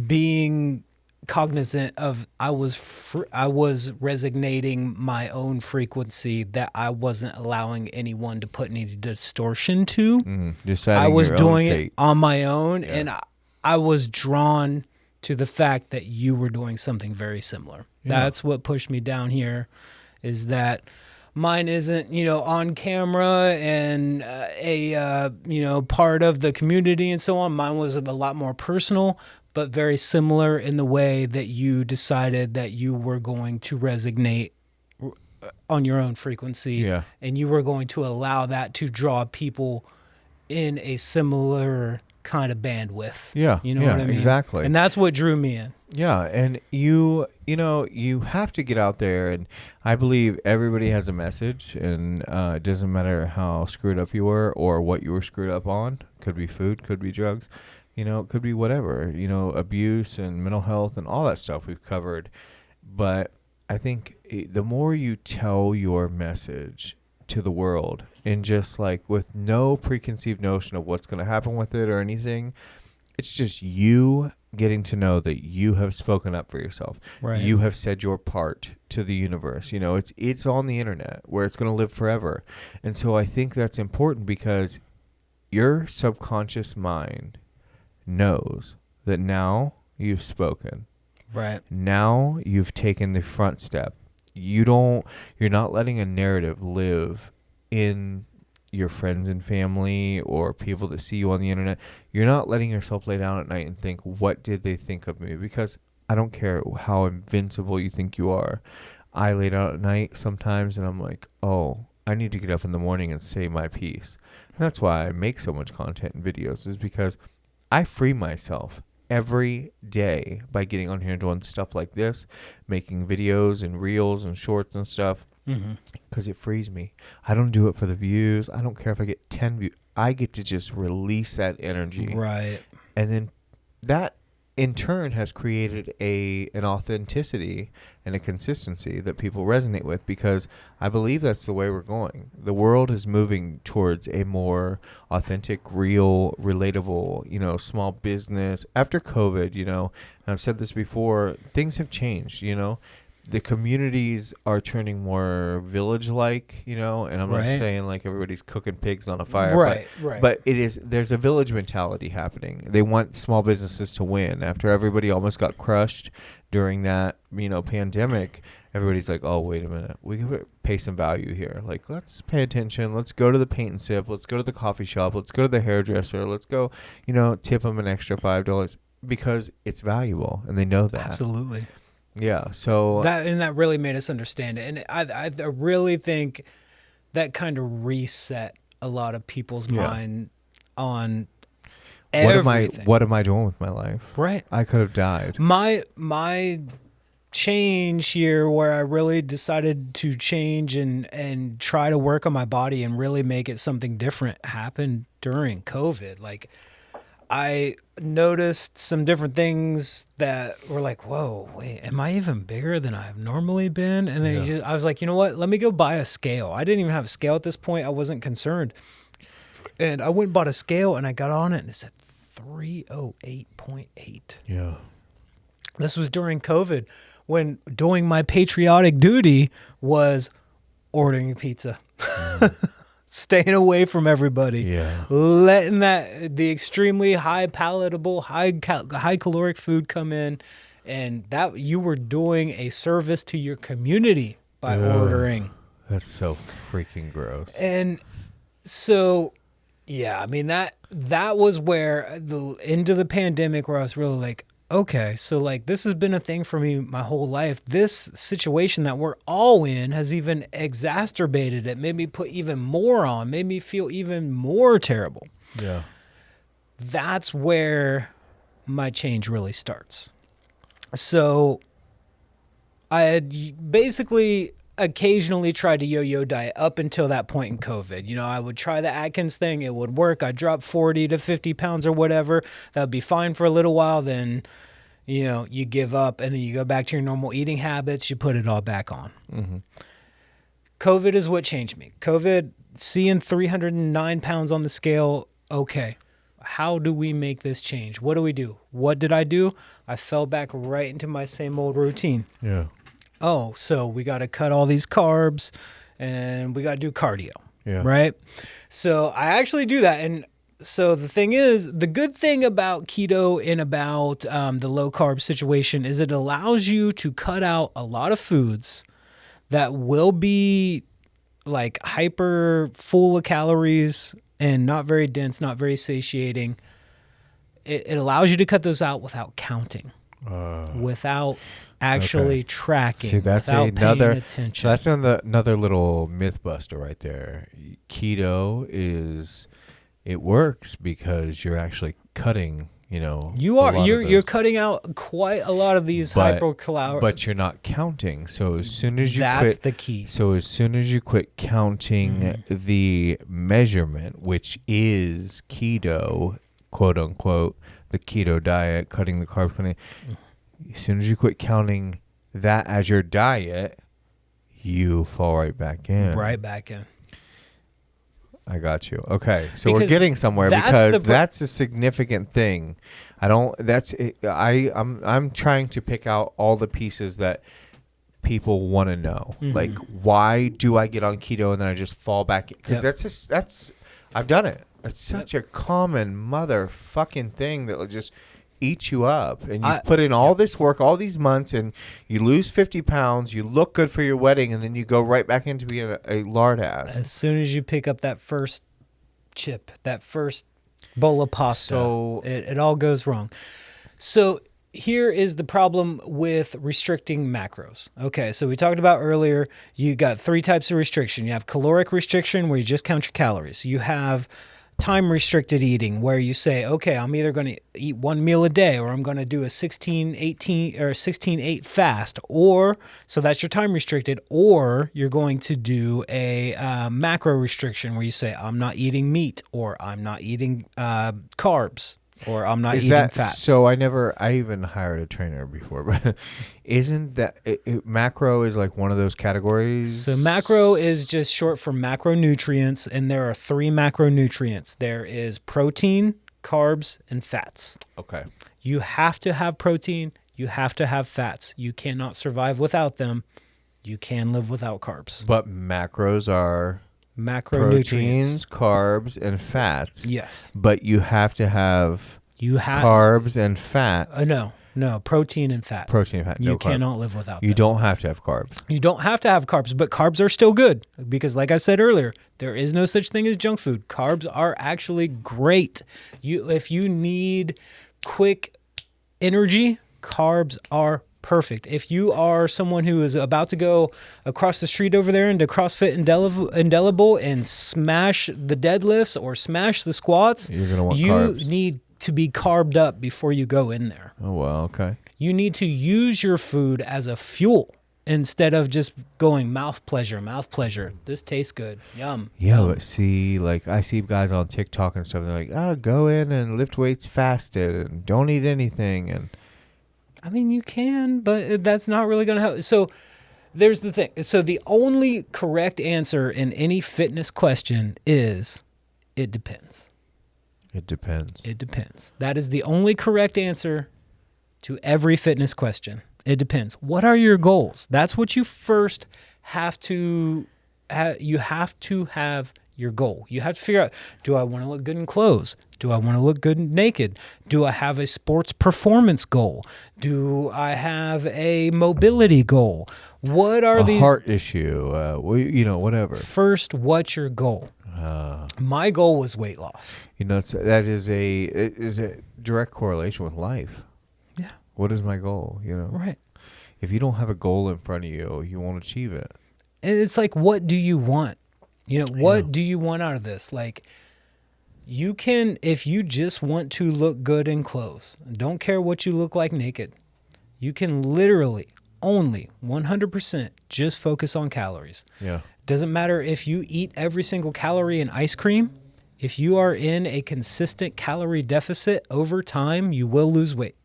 being cognizant of I was resonating my own frequency that I wasn't allowing anyone to put any distortion to. I was doing it on my own, and I was drawn to the fact that you were doing something very similar. That's what pushed me down here, is that mine isn't, on camera and part of the community and so on. Mine was a lot more personal, but very similar in the way that you decided that you were going to resonate on your own frequency, and you were going to allow that to draw people in a similar kind of bandwidth. You know what I mean? Exactly. And that's what drew me in. Yeah, and you have to get out there, and I believe everybody has a message, and it doesn't matter how screwed up you were or what you were screwed up on. Could be food, could be drugs, it could be whatever, abuse and mental health and all that stuff we've covered. But I think the more you tell your message to the world, and just like with no preconceived notion of what's going to happen with it or anything, it's just you getting to know that you have spoken up for yourself. Right. You have said your part to the universe. It's on the internet where it's going to live forever. And so I think that's important, because your subconscious mind knows that now you've spoken. Right. Now you've taken the front step. You're not letting a narrative live in your friends and family or people that see you on the internet. You're not letting yourself lay down at night and think, what did they think of me? Because I don't care how invincible you think you are. I lay down at night sometimes and I'm like, oh, I need to get up in the morning and say my piece. And that's why I make so much content and videos, is because I free myself every day by getting on here and doing stuff like this, making videos and reels and shorts and stuff. Because it frees me. I don't do it for the views. I don't care if I get 10 views. I get to just release that energy. Right. And then that in turn has created an authenticity and a consistency that people resonate with, because I believe that's the way we're going. The world is moving towards a more authentic, real, relatable, small business. After COVID, and I've said this before, things have changed, The communities are turning more village-like, and I'm not saying like everybody's cooking pigs on a fire, but there's a village mentality happening. They want small businesses to win. After everybody almost got crushed during that, pandemic, everybody's like, oh, wait a minute, we can pay some value here. Like, let's pay attention. Let's go to the paint and sip. Let's go to the coffee shop. Let's go to the hairdresser. Let's go, tip them an extra $5 because it's valuable, and they know that. Absolutely. Yeah, so that really made us understand it, and I really think that kind of reset a lot of people's mind on everything. What am I doing with my life? Right, I could have died. My change here, where I really decided to change and try to work on my body and really make it something different, happened during COVID. Like, I noticed some different things that were like, whoa, wait, am I even bigger than I've normally been? And then I was like, you know what? Let me go buy a scale. I didn't even have a scale at this point. I wasn't concerned. And I went and bought a scale, and I got on it, and it said 308.8. Yeah. This was during COVID, when doing my patriotic duty was ordering pizza. Staying away from everybody, letting the extremely high palatable, high caloric food come in, and that you were doing a service to your community by ordering. That's so freaking gross. And so, I mean, that was where the end of the pandemic, where I was really like, okay, so like this has been a thing for me my whole life. This situation that we're all in has even exacerbated it, made me put even more on, made me feel even more terrible. Yeah. That's where my change really starts. So I had basically occasionally tried to yo-yo diet up until that point in COVID. You know, I would try the Atkins thing. It would work. I'd drop 40 to 50 pounds or whatever. That would be fine for a little while. Then, you know, you give up and then you go back to your normal eating habits. You put it all back on. Mm-hmm. COVID is what changed me. COVID, seeing 309 pounds on the scale. Okay. How do we make this change? What do we do? What did I do? I fell back right into my same old routine. Yeah. Oh, so we got to cut all these carbs and we got to do cardio. Yeah. Right? So I actually do that. And so the thing is, the good thing about keto and about the low carb situation is it allows you to cut out a lot of foods that will be like hyper full of calories and not very dense, not very satiating. It allows you to cut those out without counting, without actually tracking, See, that's without another. paying attention. That's another little myth buster right there. Keto it works because you're actually cutting. You know, you're cutting out quite a lot of these hypercaloric. But you're not counting. So as soon as you that's quit, the key. So as soon as you quit counting the measurement, which is keto, quote unquote, the keto diet, cutting the carbs, as soon as you quit counting that as your diet, you fall right back in. Right back in. I got you. Okay, so Because we're getting somewhere that's because the that's a significant thing. I'm trying to pick out all the pieces that people want to know. Like, why do I get on keto and then I just fall back? Because that's I've done it. It's such a common motherfucking thing that will just eat you up. And you put in all this work, all these months, and you lose 50 pounds, you look good for your wedding, and then you go right back into being a lard ass. As soon as you pick up that first chip, that first bowl of pasta, So it all goes wrong. So here is the problem with restricting macros. Okay, so we talked about earlier, you got 3 types of restriction. You have caloric restriction, where you just count your calories. You have time restricted eating, where you say, okay, I'm either going to eat 1 meal a day, or I'm going to do a 16-18 or 16-8 fast, or so that's your time restricted, or you're going to do a macro restriction, where you say, I'm not eating meat, or I'm not eating carbs, or I'm not eating fats. So I even hired a trainer before, but isn't that macro is like one of those categories? So macro is just short for macronutrients, and there are 3 macronutrients. There is protein, carbs, and fats. Okay. You have to have protein. You have to have fats. You cannot survive without them. You can live without carbs. But macros are Macronutrients. proteins, carbs, and fats. Yes. But you have to have carbs and fat. No, protein and fat. Protein and fat. You no cannot carbs. live without You them. don't have to have carbs. You don't have to have carbs, but carbs are still good because, like I said earlier, there is no such thing as junk food. Carbs are actually great. If you need quick energy, carbs are perfect. If you are someone who is about to go across the street over there into CrossFit Indelible and smash the deadlifts or smash the squats, You're gonna want carbs. You need to be carbed up before you go in there. Oh, well, okay. You need to use your food as a fuel instead of just going mouth pleasure. This tastes good. Yum. Yeah, Yum. but see, like, I see guys on TikTok and stuff, they're like, go in and lift weights fasted and don't eat anything. And I mean, you can, but that's not really going to help. So there's the thing. So the only correct answer in any fitness question is it depends. it depends. It depends. That is the only correct answer to every fitness question. It depends. What are your goals? That's what you first have to you have to have your goal. You have to figure out, do I want to look good in clothes? Do I want to look good naked? Do I have a sports performance goal? Do I have a mobility goal? What are these? Heart issue, whatever. First, what's your goal? My goal was weight loss. That is a direct correlation with life. Yeah. What is my goal? Right. If you don't have a goal in front of you, you won't achieve it. And it's like, what do you want? What do you want out of this? Like, you can, if you just want to look good in clothes, don't care what you look like naked, you can literally only 100% just focus on calories. Yeah. Doesn't matter if you eat every single calorie in ice cream. If you are in a consistent calorie deficit over time, you will lose weight.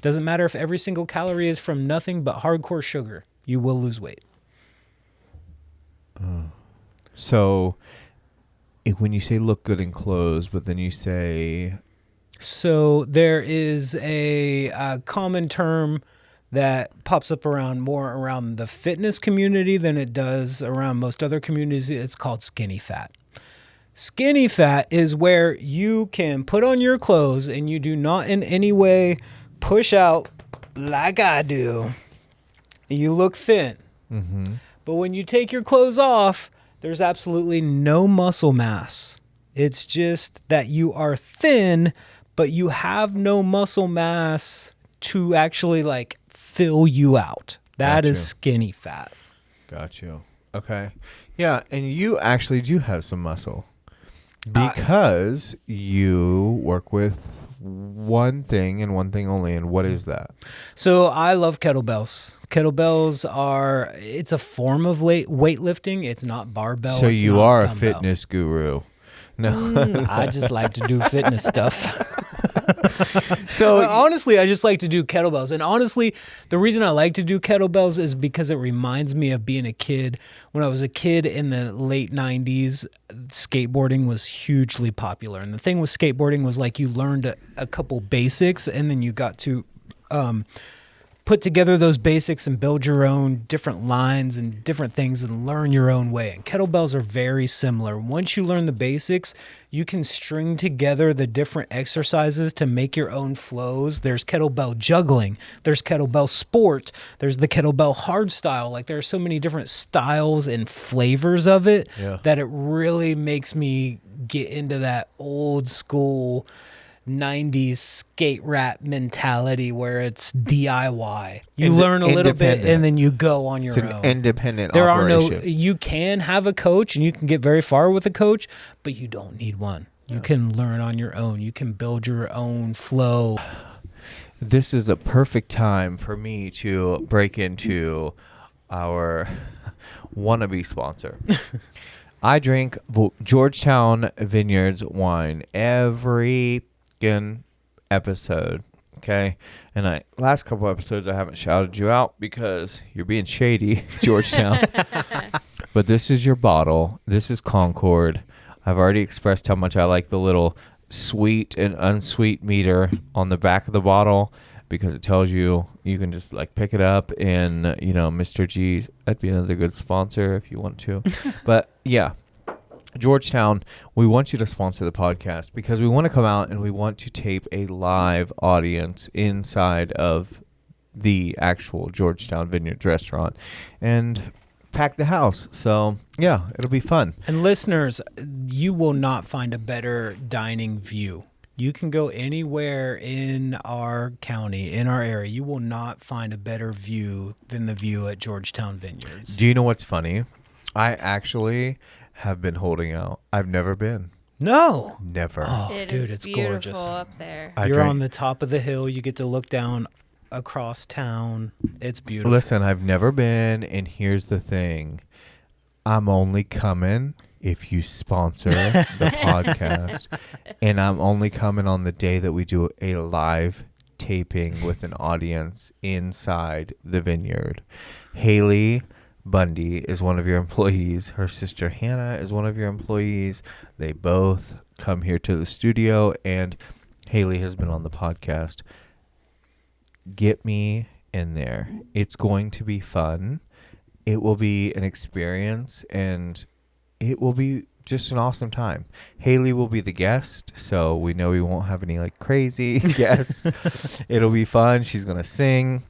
Doesn't matter if every single calorie is from nothing but hardcore sugar. You will lose weight. So when you say look good in clothes, but then you say... So there is a common term that pops up more around the fitness community than it does around most other communities. It's called skinny fat. Skinny fat is where you can put on your clothes and you do not in any way push out like I do. You look thin. Mm-hmm. But when you take your clothes off, there's absolutely no muscle mass. It's just that you are thin, but you have no muscle mass to actually like fill you out. That is skinny fat. Got you. Okay. Yeah, and you actually do have some muscle because you work with one thing and one thing only. And what is that? So I love kettlebells. Kettlebells it's a form of weightlifting. It's not barbell. So it's you not are a dumbbell. fitness guru. No. I just like to do fitness stuff. So honestly, I just like to do kettlebells. And honestly, the reason I like to do kettlebells is because it reminds me of being a kid. When I was a kid in the late 90s, skateboarding was hugely popular. And the thing with skateboarding was like you learned a couple basics and then you got to put together those basics and build your own different lines and different things and learn your own way. And kettlebells are very similar. Once you learn the basics, you can string together the different exercises to make your own flows. There's kettlebell juggling. There's kettlebell sport. There's the kettlebell hard style. Like there are so many different styles and flavors of it that it really makes me get into that old school 90s skate rap mentality where it's DIY. You learn a little bit and then you go on your own. Independent There operation. you can have a coach and you can get very far with a coach, but you don't need one. You can learn on your own. You can build your own flow. This is a perfect time for me to break into our wannabe sponsor. I drink Georgetown Vineyards wine every episode, okay? And last couple episodes I haven't shouted you out because you're being shady, Georgetown. But this is your bottle. This is Concord. I've already expressed how much I like the little sweet and unsweet meter on the back of the bottle because it tells you can just like pick it up and Mr. G's. That'd be another good sponsor if you want to. But yeah. Georgetown, we want you to sponsor the podcast because we want to come out and we want to tape a live audience inside of the actual Georgetown Vineyards restaurant and pack the house. So, yeah, it'll be fun. And listeners, you will not find a better dining view. You can go anywhere in our county, in our area. You will not find a better view than the view at Georgetown Vineyards. Do you know what's funny? I actually have been holding out. I've never been. No. Never. Oh, It's it's beautiful gorgeous. up there. You're on the top of the hill. You get to look down across town. It's beautiful. Listen, I've never been, and here's the thing. I'm only coming if you sponsor the podcast, and I'm only coming on the day that we do a live taping with an audience inside the vineyard. Haley Bundy is one of your employees. Her sister Hannah is one of your employees. They both come here to the studio, and Haley has been on the podcast. Get me in there. It's going to be fun. It will be an experience, and it will be just an awesome time. Haley will be the guest, so we know we won't have any like crazy guests. It'll be fun. She's going to sing.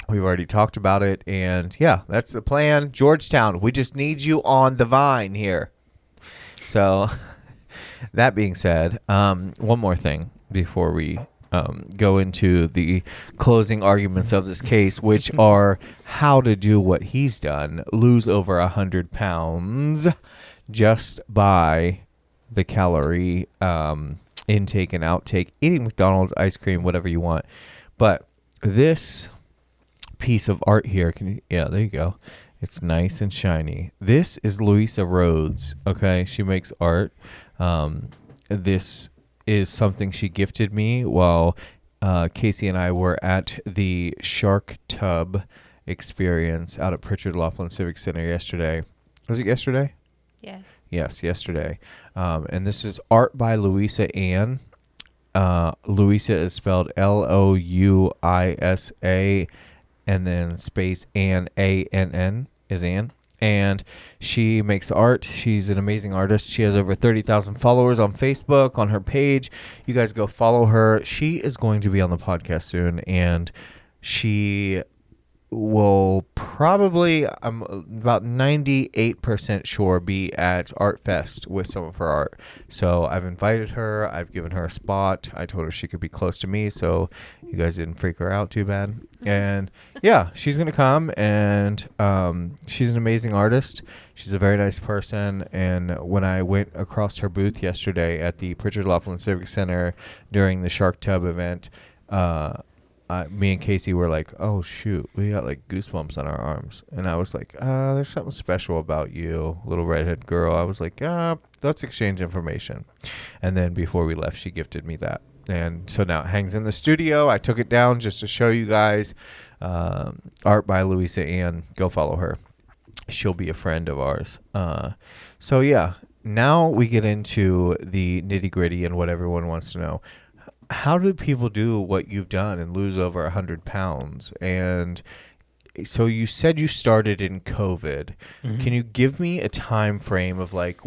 We've already talked about it, and yeah, that's the plan. Georgetown, we just need you on the vine here. So, that being said, one more thing before we go into the closing arguments of this case, which are how to do what he's done, lose over 100 pounds just by the calorie intake and outtake, eating McDonald's, ice cream, whatever you want. But this piece of art here. Yeah, there you go. It's nice and shiny. This is Louisa Rhodes. Okay, she makes art. This is something she gifted me while Casey and I were at the Shark Tub experience out at Pritchard Laughlin Civic Center yesterday. Was it yesterday? Yes. Yes, yesterday. And this is art by Louisa Ann. Louisa is spelled Louisa, and then space Ann, Ann is Ann. And she makes art. She's an amazing artist. She has over 30,000 followers on Facebook, on her page. You guys go follow her. She is going to be on the podcast soon, and she will probably, I'm about 98% sure, be at Art Fest with some of her art. So I've invited her. I've given her a spot. I told her she could be close to me, so you guys didn't freak her out too bad. And yeah, she's going to come, and she's an amazing artist. She's a very nice person. And when I went across her booth yesterday at the Pritchard Laughlin Civic Center during the Shark Tub event, me and Casey were like, oh, shoot, we got like goosebumps on our arms. And I was like, there's something special about you, little redhead girl. I was like, let's exchange information. And then before we left, she gifted me that. And so now it hangs in the studio. I took it down just to show you guys. Art by Louisa Ann. Go follow her. She'll be a friend of ours. So yeah, now we get into the nitty gritty and what everyone wants to know. How do people do what you've done and lose over 100 pounds? And so you said you started in COVID. Mm-hmm. Can you give me a time frame of like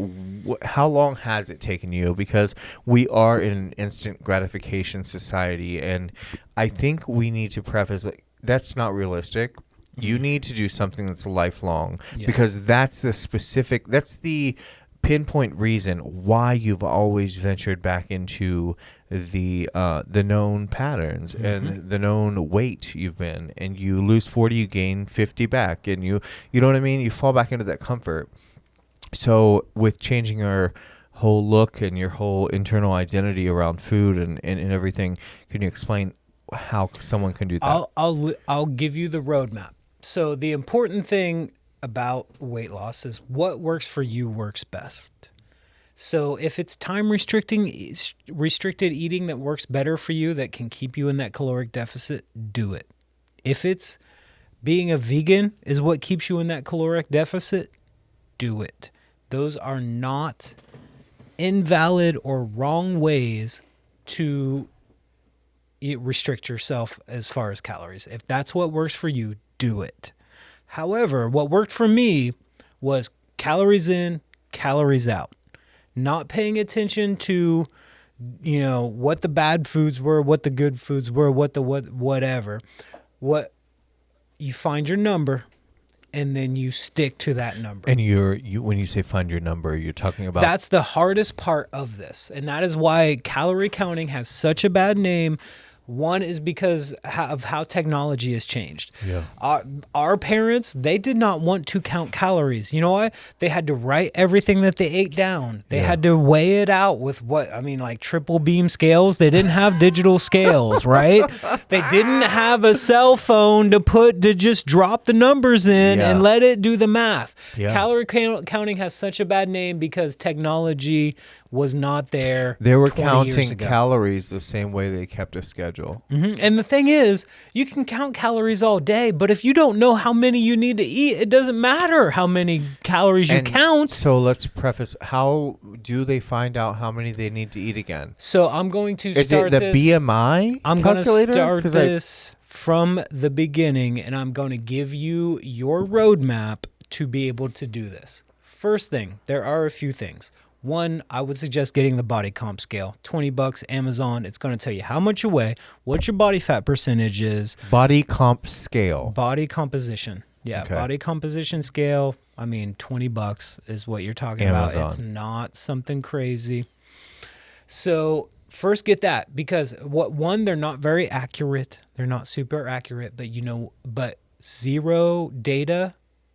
how long has it taken you? Because we are in an instant gratification society, and I think we need to preface like that's not realistic. You need to do something that's lifelong. Yes. Because that's the pinpoint reason why you've always ventured back into the known patterns and the known weight you've been, and you lose 40, you gain 50 back, and you know what I mean? You fall back into that comfort. So with changing your whole look and your whole internal identity around food and everything, can you explain how someone can do that? I'll give you the roadmap. So the important thing about weight loss is what works for you works best. So if it's time restricted eating that works better for you, that can keep you in that caloric deficit, do it. If it's being a vegan is what keeps you in that caloric deficit, do it. Those are not invalid or wrong ways to restrict yourself as far as calories. If that's what works for you, do it. However, what worked for me was calories in, calories out. Not paying attention to, what the bad foods were, what the good foods were, whatever. What you find your number, and then you stick to that number. And you when you say find your number, you're talking about that's the hardest part of this, and that is why calorie counting has such a bad name. One is because of how technology has changed. Yeah. Our parents, they did not want to count calories. You know why? They had to write everything that they ate down. They had to weigh it out with like triple beam scales. They didn't have digital scales, right? They didn't have a cell phone to just drop the numbers in and let it do the math. Yeah. Calorie counting has such a bad name because technology was not there. They were counting calories the same way they kept a schedule. Mm-hmm. And the thing is, you can count calories all day, but if you don't know how many you need to eat, it doesn't matter how many calories you count. So let's preface, how do they find out how many they need to eat again? So I'm going to start this. Is it the BMI I'm going to start this from the beginning, and I'm going to give you your roadmap to be able to do this. First thing, there are a few things. One, I would suggest getting the body comp scale. $20, Amazon. It's going to tell you how much you weigh, what your body fat percentage is. Body comp scale. Body composition. Yeah, okay. Body composition scale. I mean, $20 is what you're talking Amazon. About. It's not something crazy. So first get that, because they're not very accurate. They're not super accurate, but zero data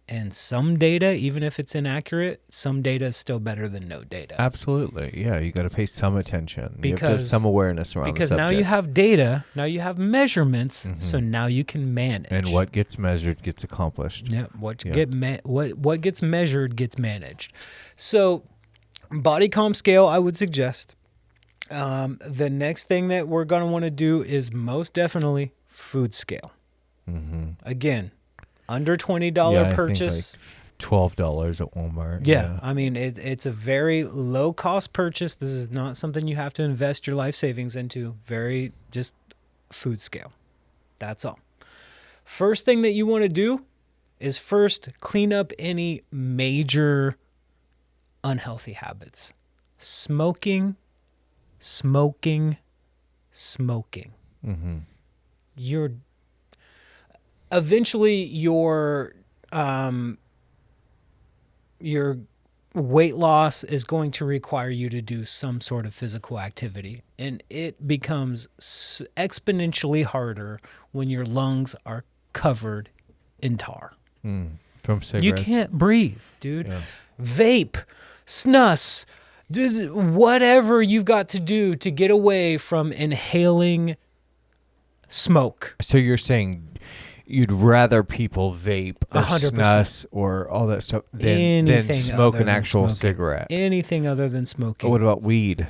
And some data, even if it's inaccurate, some data is still better than no data. Absolutely. Yeah, you got to pay some attention. You have to have Because- some awareness around the Because subject. now you have data, now you have measurements, so now you can manage. And what gets measured gets accomplished. Yeah, what gets measured gets managed. So, body comp scale, I would suggest. The next thing that we're going to want to do is most definitely food scale. Again, under $20 I purchase. think like $12 at Walmart. Yeah, I mean, it's a very low cost purchase. This is not something you have to invest your life savings into. Very just food scale. That's all. First thing that you want to do is first clean up any major unhealthy habits. Smoking. You're eventually your weight loss is going to require you to do some sort of physical activity, and it becomes exponentially harder when your lungs are covered in tar. From cigarettes. You can't breathe, dude. Yeah. Vape, snus, whatever you've got to do to get away from inhaling smoke. So you're saying you'd rather people vape or 100%. snus or all that stuff than Anything smoke other an than actual smoking. cigarette? Anything other than smoking. What about weed?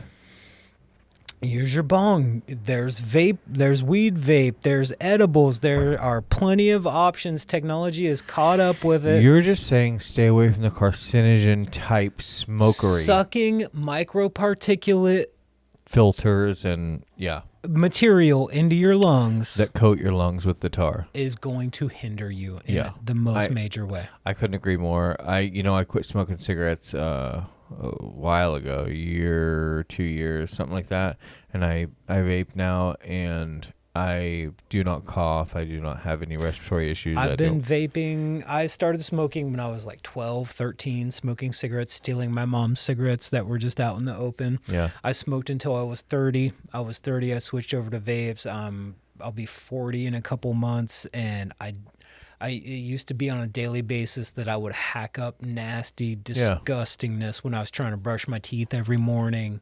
Use your bong. There's vape. There's weed vape. There's edibles. There are plenty of options. Technology is caught up with it. You're just saying stay away from the carcinogen type smokery. Sucking microparticulate Filters and, yeah, material into your lungs that coat your lungs with the tar. is going to hinder you in Yeah. the most major way. I couldn't agree more. I quit smoking cigarettes a while ago, a year, 2 years, something like that. And I vape now, and I do not cough. I do not have any respiratory issues. I've been vaping. I started smoking when I was like 12, 13, smoking cigarettes, stealing my mom's cigarettes that were just out in the open. Yeah. I smoked until I was 30. I switched over to vapes. I'll be 40 in a couple months, and it used to be on a daily basis that I would hack up nasty disgustingness when I was trying to brush my teeth every morning.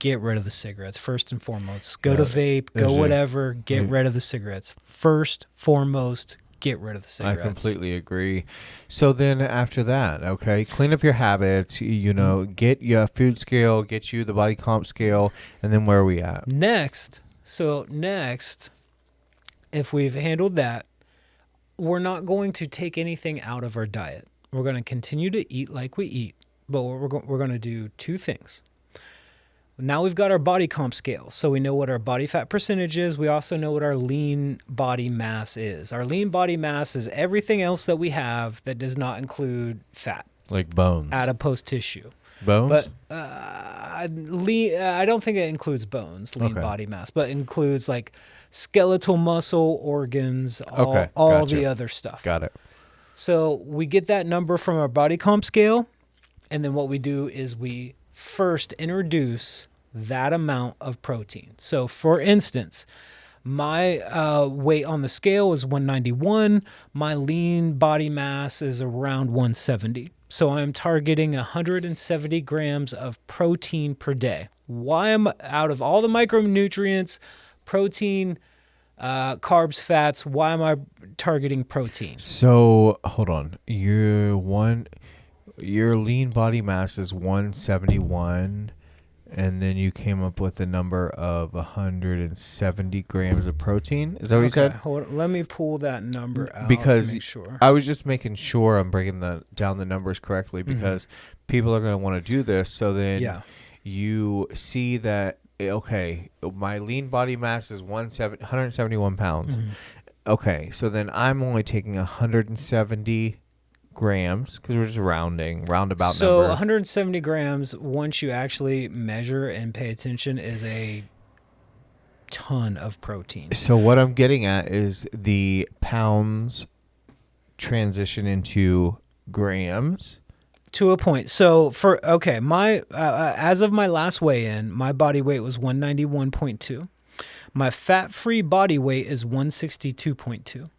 Get rid of the cigarettes, first and foremost. Go to vape, go whatever, get rid of the cigarettes. First, foremost, get rid of the cigarettes. I completely agree. So then after that, okay, clean up your habits, get your food scale, get you the body comp scale, and then where are we at? Next, if we've handled that, we're not going to take anything out of our diet. We're going to continue to eat like we eat, but we're going to do two things. Now we've got our body comp scale, so we know what our body fat percentage is. We also know what our lean body mass is. Our lean body mass is everything else that we have that does not include fat. Like bones. Adipose tissue. Bones? But I don't think it includes bones, lean body mass, but includes like skeletal muscle, organs, all the other stuff. Got it. So we get that number from our body comp scale, and then what we do is we first introduce that amount of protein. So for instance, my weight on the scale is 191. My lean body mass is around 170. So I'm targeting 170 grams of protein per day. Why am out of all the micronutrients, protein, carbs, fats, why am I targeting protein? So hold on. Your lean body mass is 171, and then you came up with a number of 170 grams of protein. Is that what you said? Hold on. Let me pull that number out Because to make sure. I was just making sure I'm breaking down the numbers correctly, because people are going to want to do this. So then you see that, okay, my lean body mass is 171 pounds. Okay, so then I'm only taking 170 grams, because we're just roundabout so number. 170 grams, once you actually measure and pay attention, is a ton of protein. So what I'm getting at is the pounds transition into grams. To a point. So my as of my last weigh-in, my body weight was 191.2. My fat-free body weight is 162.2.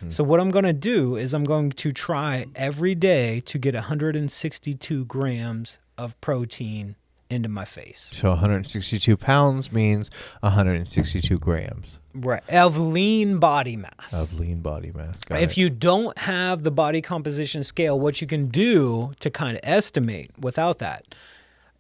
So what I'm going to do is I'm going to try every day to get 162 grams of protein into my face. So 162 pounds means 162 grams Right. Of lean body mass. of lean body mass. Got If it. you don't have the body composition scale, what you can do to kind of estimate without that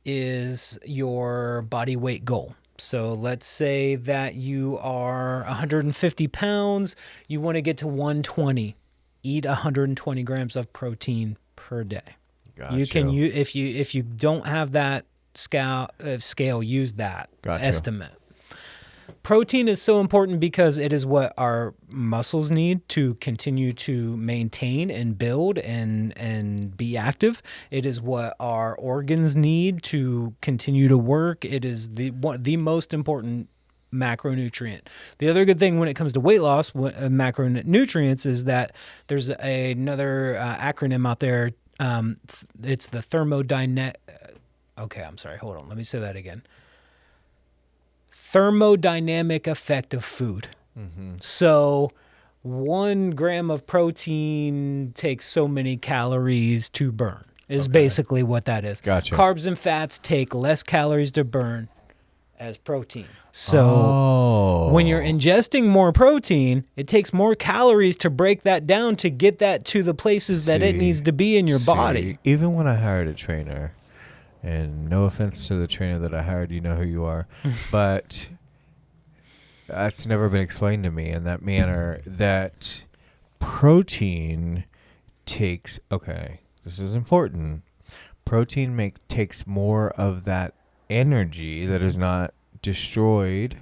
is your body weight goal. So let's say that you are 150 pounds, you want to get to 120. Eat 120 grams of protein per day. Gotcha. You can if you don't have that scale, use that Gotcha. estimate. Protein is so important because it is what our muscles need to continue to maintain and build and be active. It is what our organs need to continue to work. It is the most important macronutrient. The other good thing when it comes to weight loss, macronutrients, is that there's another acronym out there. It's the thermodynamic. Okay, I'm sorry. Hold on. Let me say that again. Thermodynamic effect of food. So 1 gram of protein takes so many calories to burn is basically what that is. Gotcha. Carbs and fats take less calories to burn as protein. So when you're ingesting more protein, it takes more calories to break that down to get that to the places that it needs to be in your body. Even when I hired a trainer, and no offense to the trainer that I hired, you know who you are, but that's never been explained to me in that manner, that protein takes, this is important, protein takes more of that energy that is not destroyed,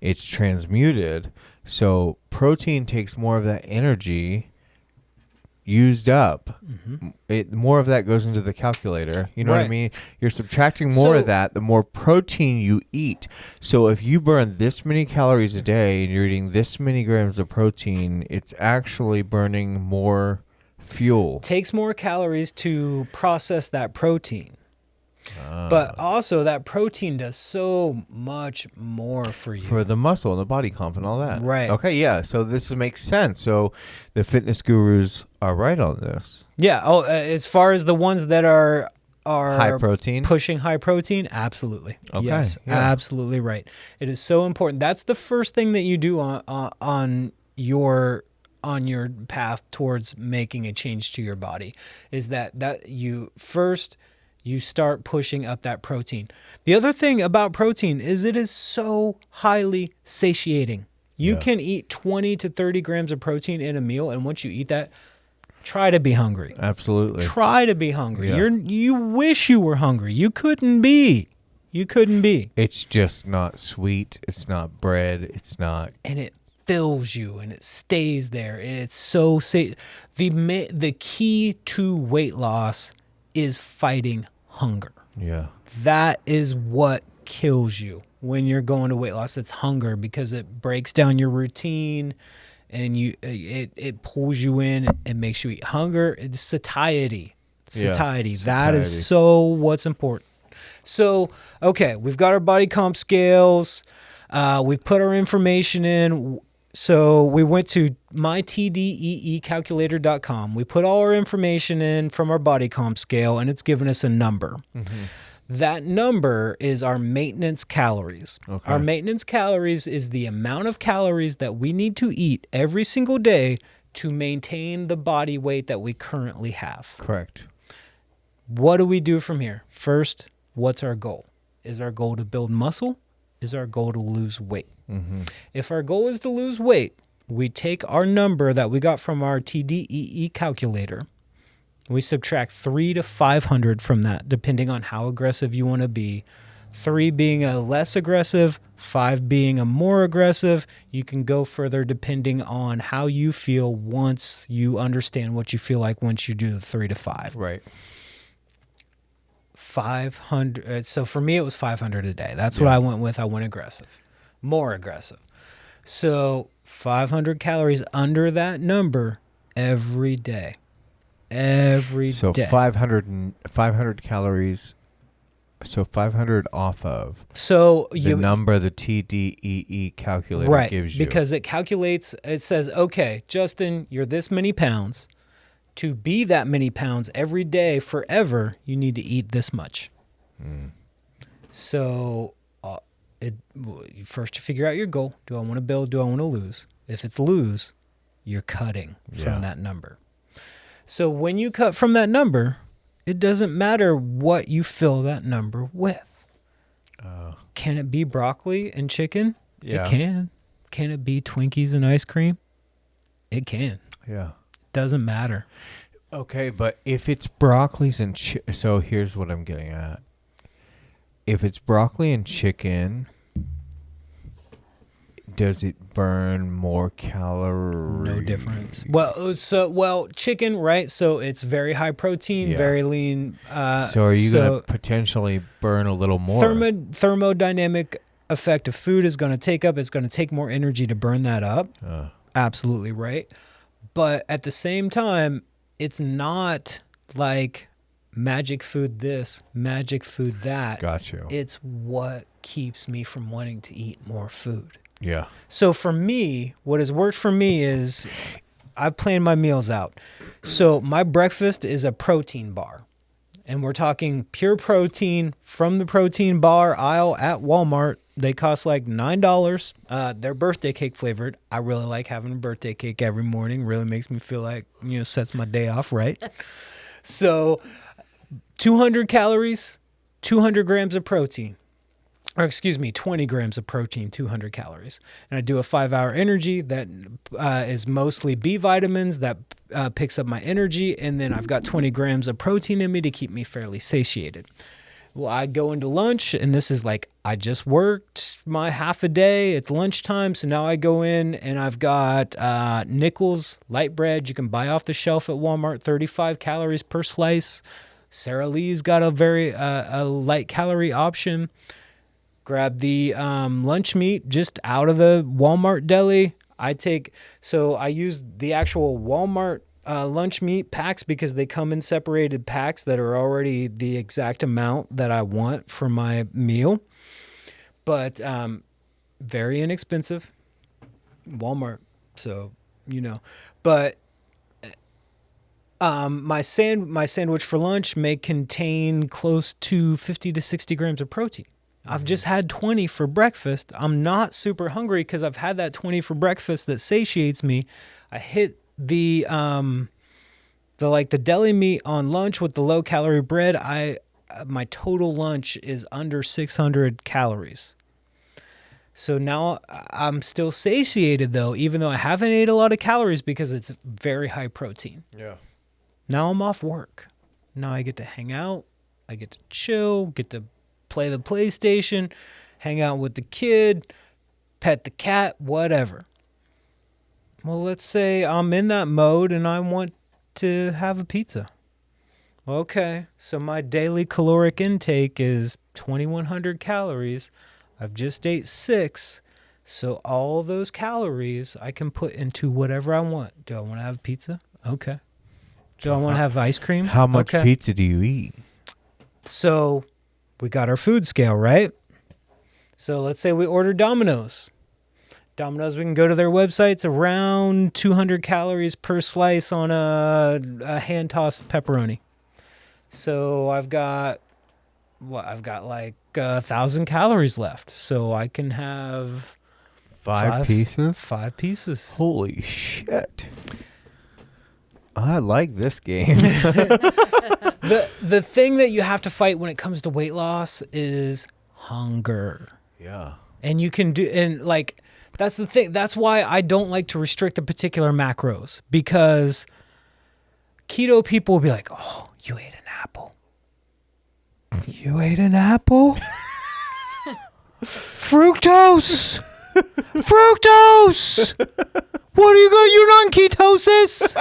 it's transmuted. So protein takes more of that energy used up. More of that goes into the calculator. You know what I mean? You're subtracting more of that the more protein you eat. So if you burn this many calories a day and you're eating this many grams of protein, it's actually burning more fuel. Takes more calories to process that protein. But also that protein does so much more for you. For the muscle and the body comp and all that. Right. Okay, yeah. So this makes sense. So the fitness gurus are right on this. Yeah. Oh, as far as the ones that are High protein? pushing high protein, absolutely. Okay, Yes, yeah. absolutely right. It is so important. That's the first thing that you do on your path towards making a change to your body, is that you start pushing up that protein. The other thing about protein is it is so highly satiating. You can eat 20 to 30 grams of protein in a meal, and once you eat that, try to be hungry. Absolutely. Try to be hungry. Yeah. You wish you were hungry. You couldn't be. It's just not sweet. It's not bread. It's not. And it fills you, and it stays there, and it's so the key to weight loss is fighting hunger. Yeah. That is what kills you when you're going to weight loss. It's hunger, because it breaks down your routine, and it pulls you in and makes you eat. Hunger, it's satiety. Satiety. That is so what's important. So, okay, we've got our body comp scales. We've put our information in. So we went to mytdeecalculator.com. We put all our information in from our body comp scale, and it's given us a number. That number is our maintenance calories. Our maintenance calories is the amount of calories that we need to eat every single day to maintain the body weight that we currently have. Correct. What do we do from here? First, what's our goal? Is our goal to build muscle? Is our goal to lose weight? If our goal is to lose weight, we take our number that we got from our TDEE calculator. We subtract 300 to 500 from that, depending on how aggressive you want to be. 3 being a less aggressive, 5 being a more aggressive. You can go further depending on how you feel once you understand what you feel like once you do the 3 to 5. Right. 500. So for me, it was 500 a day. That's what I went with. I went aggressive, more aggressive. So 500 calories under that number every day. Every day. So 500 calories So 500 off of So the number the TDEE calculator gives you. Because it calculates, it says, okay, Justin, you're this many pounds. To be that many pounds every day forever, you need to eat this much. So first you figure out your goal. Do I want to build? Do I want to lose? If it's lose, you're cutting from that number. So when you cut from that number, it doesn't matter what you fill that number with. Can it be broccoli and chicken? Yeah. It can. Can it be Twinkies and ice cream? It can. Yeah. Doesn't matter. Okay, but if it's broccolis and so here's what I'm getting at. If it's broccoli and chicken, does it burn more calories? No difference. Well, chicken, right? So it's very high protein, very lean. So are you going to potentially burn a little more? Thermodynamic effect of food is going to take up. It's going to take more energy to burn that up. Absolutely right. But at the same time, it's not like magic food this, magic food that. Got you. It's what keeps me from wanting to eat more food. Yeah. So for me, what has worked for me is I've planned my meals out. So my breakfast is a protein bar. And we're talking pure protein from the protein bar aisle at Walmart. They cost like $9. They're birthday cake flavored. I really like having a birthday cake every morning. Really makes me feel like, sets my day off right. So 200 calories, 200 grams of protein. Or 20 grams of protein, 200 calories. And I do a 5-hour energy that is mostly B vitamins that picks up my energy. And then I've got 20 grams of protein in me to keep me fairly satiated. Well, I go into lunch, and this is like, I just worked my half a day. It's lunchtime, so now I go in, and I've got Nichols light bread. You can buy off the shelf at Walmart, 35 calories per slice. Sara Lee's got a very a light calorie option. Grab the lunch meat just out of the Walmart deli. I use the actual Walmart lunch meat packs because they come in separated packs that are already the exact amount that I want for my meal. But very inexpensive. Walmart. So, But my sandwich for lunch may contain close to 50 to 60 grams of protein. I've just had 20 for breakfast. I'm not super hungry because I've had that 20 for breakfast that satiates me. I hit the deli meat on lunch with the low calorie bread. My total lunch is under 600 calories. So now I'm still satiated though, even though I haven't ate a lot of calories because it's very high protein. Yeah. Now I'm off work. Now I get to hang out. I get to chill, get to play the PlayStation, hang out with the kid, pet the cat, whatever. Well, let's say I'm in that mode and I want to have a pizza. Okay, so my daily caloric intake is 2,100 calories. I've just ate 6. So all those calories I can put into whatever I want. Do I want to have pizza? Okay. Do I want to have ice cream? How much pizza do you eat? So we got our food scale, right? So let's say we order Domino's. Domino's, we can go to their website. It's around 200 calories per slice on a hand-tossed pepperoni. So I've got like 1,000 calories left. So I can have 5 pieces? 5 pieces. Holy shit. I like this game. The thing that you have to fight when it comes to weight loss is hunger. Yeah. And you can do, and like, that's the thing. That's why I don't like to restrict the particular macros, because keto people will be like, oh, you ate an apple. You ate an apple? Fructose! Fructose! What are you going? You're on ketosis?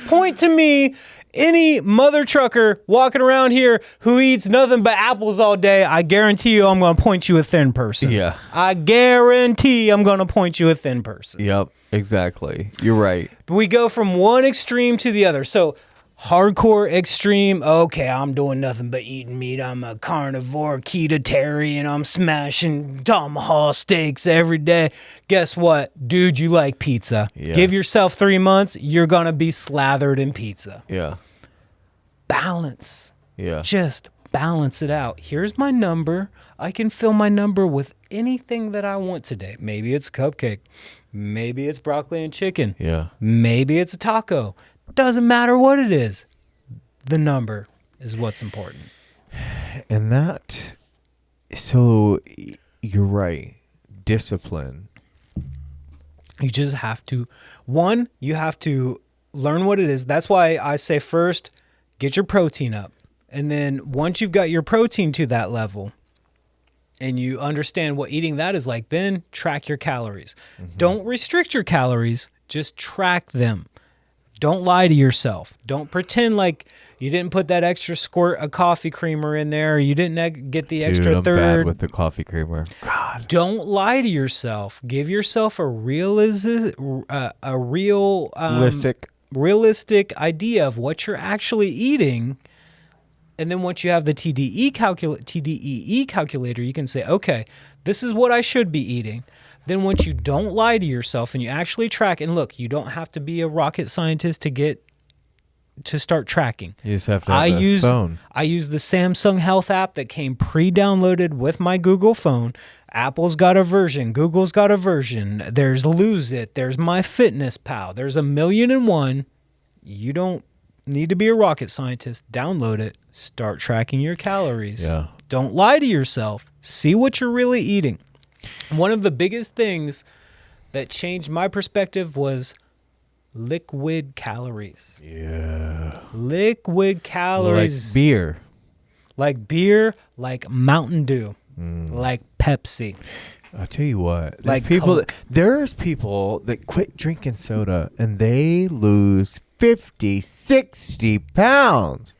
Point to me any mother trucker walking around here who eats nothing but apples all day. I guarantee you I'm going to point you a thin person. Yeah. I guarantee I'm going to point you a thin person. Yep, exactly. You're right. We go from one extreme to the other. So Hardcore extreme, okay, I'm doing nothing but eating meat. I'm a carnivore, ketotarian. I'm smashing tomahawk steaks every day. Guess what? Dude, you like pizza. Yeah. Give yourself 3 months, you're going to be slathered in pizza. Yeah. Balance. Yeah. Just balance it out. Here's my number. I can fill my number with anything that I want today. Maybe it's cupcake. Maybe it's broccoli and chicken. Yeah. Maybe it's a taco. Doesn't matter what it is. The number is what's important. And that, so you're right. Discipline. You just have to, you have to learn what it is. That's why I say first, get your protein up. And then once you've got your protein to that level and you understand what eating that is like, then track your calories. Mm-hmm. Don't restrict your calories, just track them. Don't lie to yourself. Don't pretend like you didn't put that extra squirt of coffee creamer in there. Or you didn't get the extra I'm third. bad with the coffee creamer. God. Don't lie to yourself. Give yourself a realistic idea of what you're actually eating. And then once you have the TDEE calculator, you can say, okay, this is what I should be eating. Then once you don't lie to yourself and you actually track, and look, you don't have to be a rocket scientist to start tracking. You just have to have the phone. I use the Samsung Health app that came pre-downloaded with my Google phone. Apple's got a version. Google's got a version. There's Lose It. There's MyFitnessPal. There's 1,000,001. You don't need to be a rocket scientist. Download it. Start tracking your calories. Yeah. Don't lie to yourself. See what you're really eating. One of the biggest things that changed my perspective was liquid calories. Yeah. Liquid calories. Like beer. Like Mountain Dew. Like Pepsi. I'll tell you what. Like there's people that quit drinking soda and they lose 50, 60 pounds.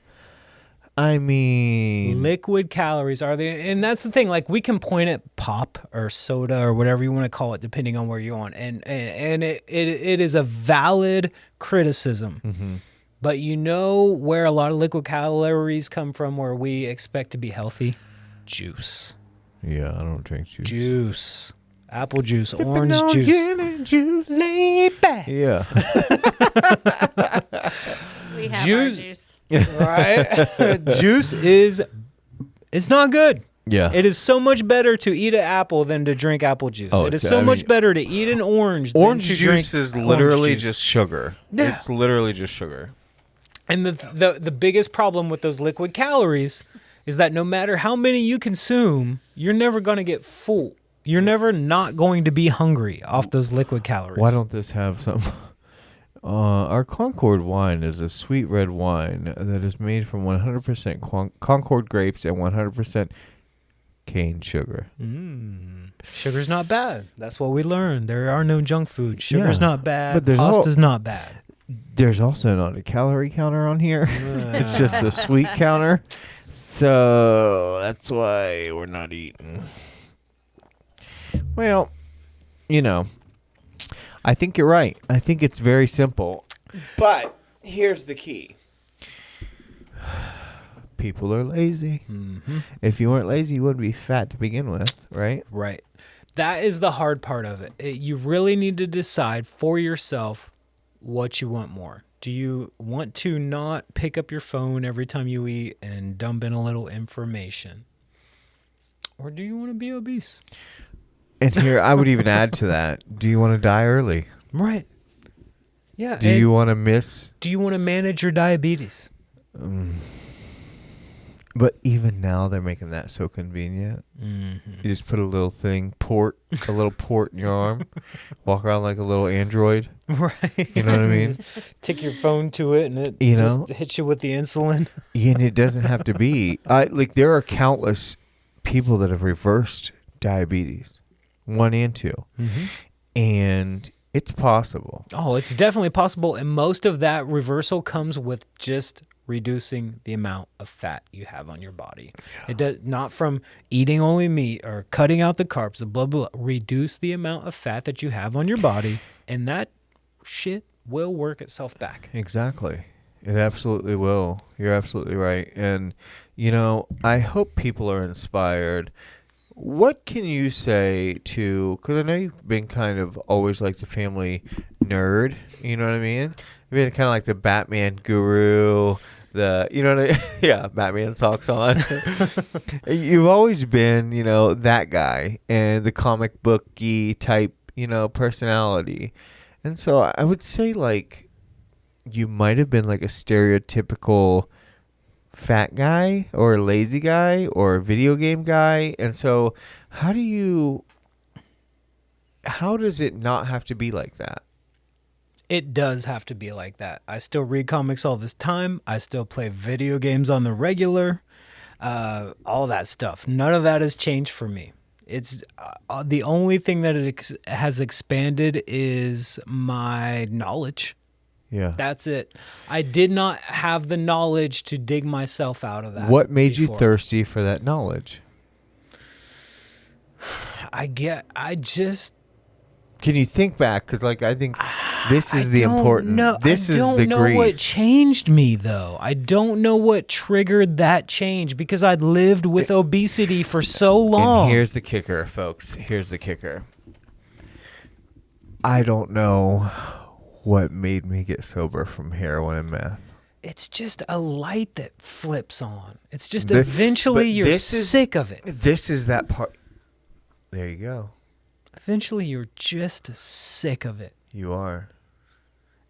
I mean, liquid calories are and that's the thing. Like we can point at pop or soda or whatever you want to call it, depending on where you're on, and it is a valid criticism. Mm-hmm. But you know where a lot of liquid calories come from, where we expect to be healthy? Juice. Yeah, I don't drink juice. Juice, apple juice, Sipping orange on juice. Gin and juice. Laid back. Yeah. We have Juice. our juice. Right? Juice it's not good. Yeah. It is so much better to eat an apple than to drink apple juice. Oh, it is so much better to eat an orange Orange than to drink juice is literally orange juice. just sugar. Yeah. It's literally just sugar. And the biggest problem with those liquid calories is that no matter how many you consume, you're never going to get full. You're never not going to be hungry off those liquid calories. Why don't this have some? Our Concord wine is a sweet red wine that is made from 100% Concord grapes and 100% cane sugar. Sugar's not bad. That's what we learned. There are no junk foods. Sugar's Yeah, not bad. but there's Pasta's not bad. There's also not a calorie counter on here. It's just a sweet counter. So that's why we're not eating. Well, I think you're right. I think it's very simple. But here's the key. People are lazy. Mm-hmm. If you weren't lazy, you wouldn't be fat to begin with, right? Right. That is the hard part of it. You really need to decide for yourself what you want more. Do you want to not pick up your phone every time you eat and dump in a little information? Or do you want to be obese? And here, I would even add to that. Do you want to die early? Right. Yeah. Do you want to miss? Do you want to manage your diabetes? But even now, they're making that so convenient. Mm-hmm. You just put a little port in your arm, walk around like a little android. Right. You know what I mean? Just take your phone to it, and it just hits you with the insulin. And it doesn't have to be. There are countless people that have reversed diabetes, 1 and 2. Mm-hmm. And it's possible. Oh, it's definitely possible. And most of that reversal comes with just reducing the amount of fat you have on your body. Yeah. It does not from eating only meat or cutting out the carbs, blah, blah, blah. Reduce the amount of fat that you have on your body, and that shit will work itself back. Exactly. It absolutely will. You're absolutely right. And, I hope people are inspired. What can you say to, because I know you've been kind of always like the family nerd, you know what I mean? You've been kind of like the Batman guru, yeah, Batman socks on. You've always been, that guy and the comic booky type, personality. And so I would say like you might have been like a stereotypical fat guy or lazy guy or video game guy. And so how does it not have to be like that? It does have to be like that. I still read comics all this time. I still play video games on the regular. All that stuff. None of that has changed for me. It's the only thing that it has expanded is my knowledge. Yeah. That's it. I did not have the knowledge to dig myself out of that. What made you thirsty for that knowledge? Can you think back? Because I think this is the important. This is the grease. I don't know what changed me, though. I don't know what triggered that change because I'd lived with obesity for so long. And here's the kicker, folks. Here's the kicker. I don't know what made me get sober from heroin and meth. It's just a light that flips on. It's just eventually you're sick of it. This is that part. There you go. Eventually you're just sick of it. You are.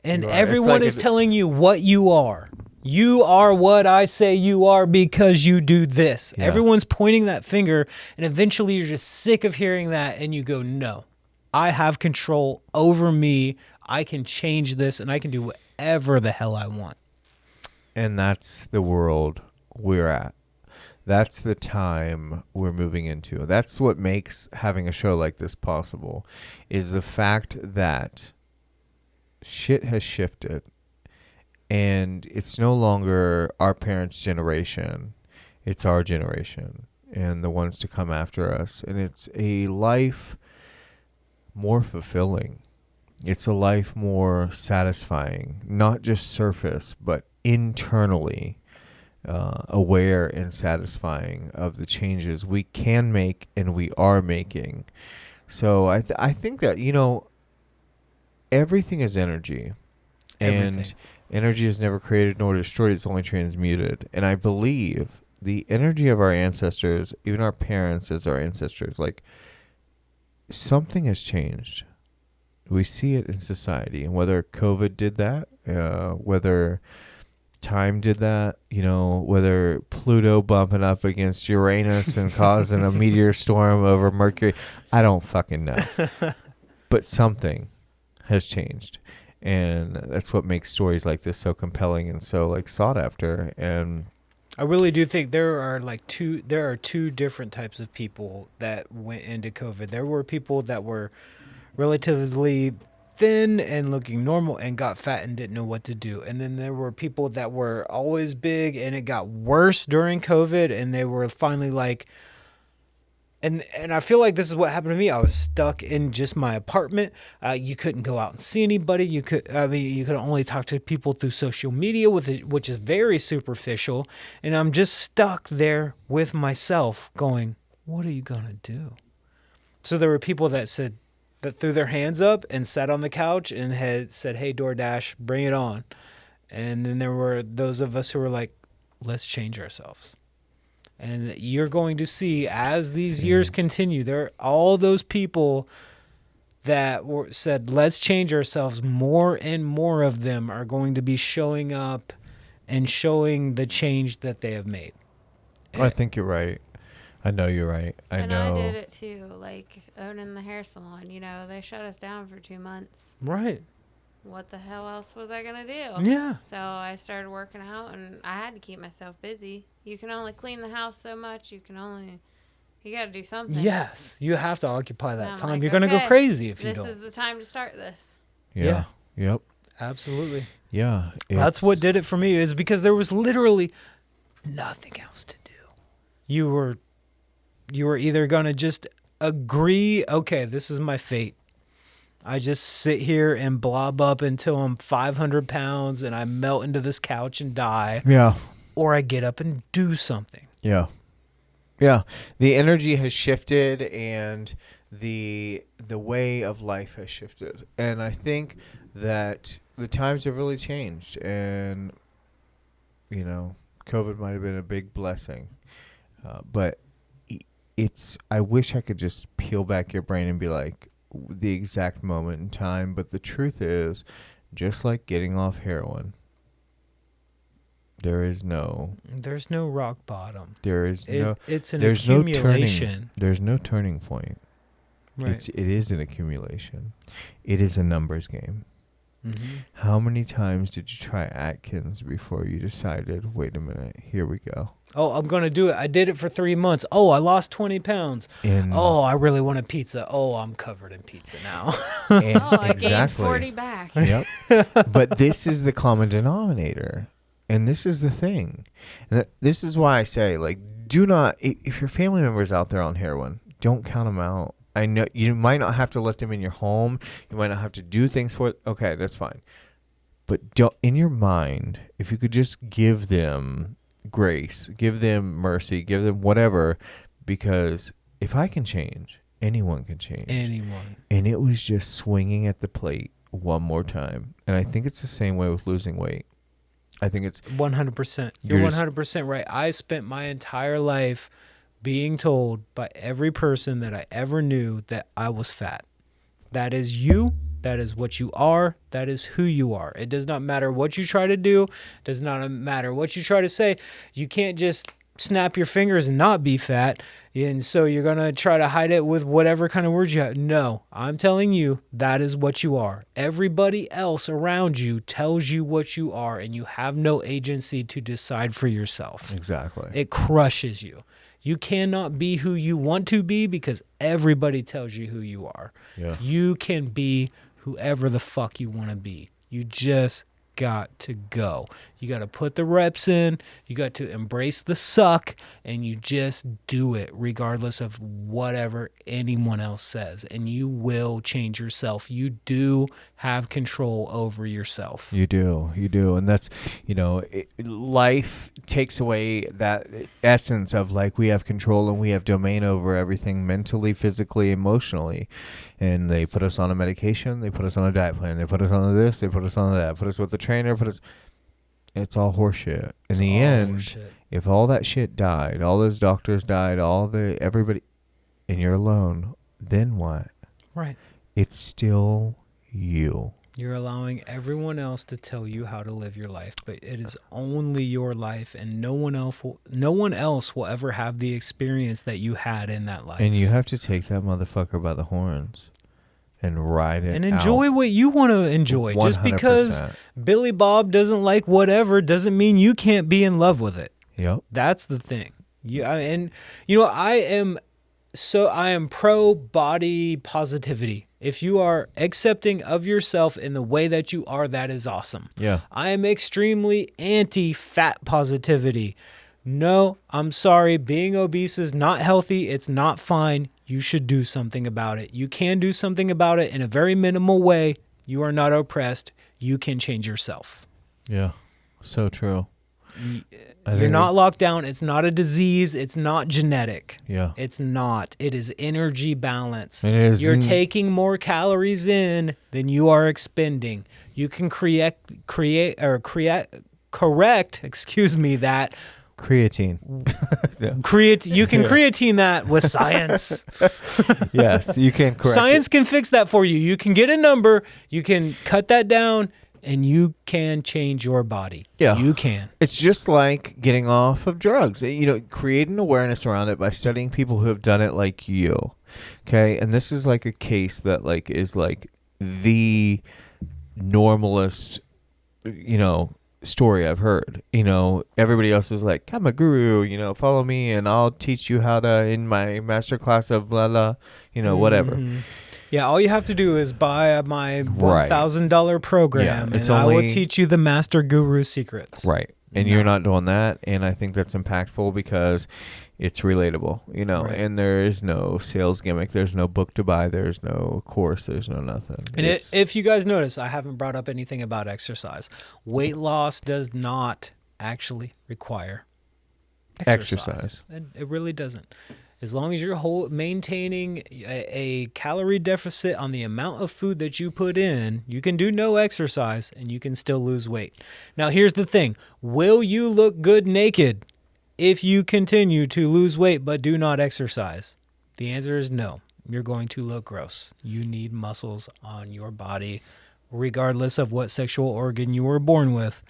And everyone is telling you what you are. You are what I say you are because you do this. Yeah. Everyone's pointing that finger, and eventually you're just sick of hearing that, and you go, no, I have control over me. I can change this, and I can do whatever the hell I want. And that's the world we're at. That's the time we're moving into. That's what makes having a show like this possible, is the fact that shit has shifted. And it's no longer our parents' generation. It's our generation and the ones to come after us. And it's a life more fulfilling. It's a life more satisfying, not just surface, but internally aware and satisfying of the changes we can make and we are making. So I think that, everything is energy. And energy is never created nor destroyed. It's only transmuted. And I believe the energy of our ancestors, even our parents as our ancestors, something has changed. We see it in society. And whether COVID did that, whether time did that, whether Pluto bumping up against Uranus and causing a meteor storm over Mercury, I don't fucking know. But something has changed. And that's what makes stories like this so compelling and so sought after. And I really do think there are two different types of people that went into COVID. There were people that were relatively thin and looking normal and got fat and didn't know what to do. And then there were people that were always big and it got worse during COVID, and they were finally and I feel like this is what happened to me. I was stuck in just my apartment. You couldn't go out and see anybody. You could only talk to people through social media, which is very superficial. And I'm just stuck there with myself going, what are you going to do? So there were people that threw their hands up and sat on the couch and had said, hey, DoorDash, bring it on. And then there were those of us who were like, let's change ourselves. And you're going to see as these years continue, there are all those people that said, let's change ourselves. More and more of them are going to be showing up and showing the change that they have made. I think you're right. I know you're right. I know. I did it too, owning the hair salon. They shut us down for 2 months. Right. What the hell else was I going to do? Yeah. So I started working out, and I had to keep myself busy. You can only clean the house so much. You got to do something. Yes. You have to occupy that time. You're okay, going to go crazy if you don't. This is the time to start this. Yeah. Yep. Absolutely. Yeah. That's what did it for me, is because there was literally nothing else to do. You were either going to just agree, okay, this is my fate. I just sit here and blob up until I'm 500 pounds and I melt into this couch and die. Yeah. Or I get up and do something. Yeah. Yeah. The energy has shifted and the way of life has shifted. And I think that the times have really changed. And, you know, COVID might have been a big blessing. But I wish I could just peel back your brain and be like, the exact moment in time, but the truth is, just like getting off heroin, there's no rock bottom. It's an accumulation. There's no turning point. Right. It is an accumulation. It is a numbers game. Mm-hmm. How many times did you try Atkins before you decided, wait a minute, here we go? Oh, I'm going to do it. I did it for 3 months. Oh, I lost 20 pounds. I really want a pizza. Oh, I'm covered in pizza now. I gained 40 back. Yep. But this is the common denominator. And this is the thing. And this is why I say, like, do not, if your family member's out there on heroin, don't count them out. I know you might not have to let them in your home. You might not have to do things for it. Okay, that's fine. But don't, in your mind, if you could just give them grace, give them mercy, give them whatever, because if I can change, anyone can change. Anyone. And it was just swinging at the plate one more time. And I think it's the same way with losing weight. I think it's 100%. You're 100% right. I spent my entire life being told by every person that I ever knew that I was fat. That is you. That is what you are. That is who you are. It does not matter what you try to do. It does not matter what you try to say. You can't just snap your fingers and not be fat. And so you're going to try to hide it with whatever kind of words you have. No, I'm telling you, that is what you are. Everybody else around you tells you what you are, and you have no agency to decide for yourself. Exactly. It crushes you. You cannot be who you want to be because everybody tells you who you are. Yeah. You can be whoever the fuck you want to be. You just got to go. You got to put the reps in. You got to embrace the suck, and you just do it regardless of whatever anyone else says. And you will change yourself. You do have control over yourself. You do. And that's, life takes away that essence of like we have control and we have domain over everything mentally, physically, emotionally. And they put us on a medication. They put us on a diet plan. They put us on this. They put us on that. Put us with the trainer. It's all horseshit. In the end, if all that shit died, all those doctors died, everybody, and you're alone, then what? Right. It's still you. You're allowing everyone else to tell you how to live your life, but it is only your life, and no one else will ever have the experience that you had in that life. And you have to take that motherfucker by the horns and ride it and enjoy what you want to enjoy. 100%. Just because Billy Bob doesn't like whatever doesn't mean you can't be in love with it. Yep. That's the thing. I am pro body positivity. If you are accepting of yourself in the way that you are, that is awesome. Yeah. I am extremely anti-fat positivity. No, I'm sorry. Being obese is not healthy. It's not fine. You should do something about it. You can do something about it in a very minimal way. You are not oppressed. You can change yourself. Yeah. So true. You're not locked down. It's not a disease. It's not genetic. Yeah. It's not. It is energy balance. It is. You're taking more calories in than you are expending. You can correct, that creatine. You can creatine that with science. Yes, you can correct Science can fix that for you. You can get a number, you can cut that down, and you can change your body. Yeah. You can. It's just like getting off of drugs. Create an awareness around it by studying people who have done it like you. Okay? And this is like a case that like is like the normalest, story I've heard. Everybody else is like, I'm a guru, follow me and I'll teach you how to in my master class of blah blah, whatever. Yeah, all you have to do is buy my $1,000 program, and I will teach you the master guru secrets. Right. And you're not doing that. And I think that's impactful because it's relatable, Right. and there is no sales gimmick. There's no book to buy. There's no course. There's no nothing. And if you guys notice, I haven't brought up anything about exercise. Weight loss does not actually require exercise. It really doesn't. As long as you're maintaining a calorie deficit on the amount of food that you put in, you can do no exercise and you can still lose weight. Now, here's the thing. Will you look good naked if you continue to lose weight but do not exercise? The answer is no. You're going to look gross. You need muscles on your body, regardless of what sexual organ you were born with,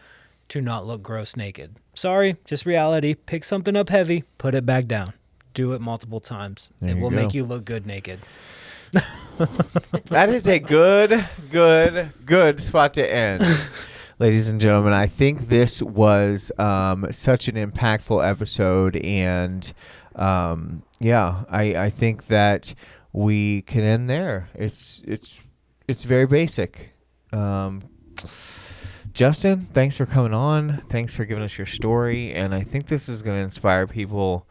to not look gross naked. Sorry, just reality. Pick something up heavy, put it back down. Do it multiple times. It will make you look good naked. That is a good spot to end. Ladies and gentlemen, I think this was such an impactful episode, and I think that we can end there. It's very basic. Justin, thanks for coming on. Thanks for giving us your story, and I think this is going to inspire people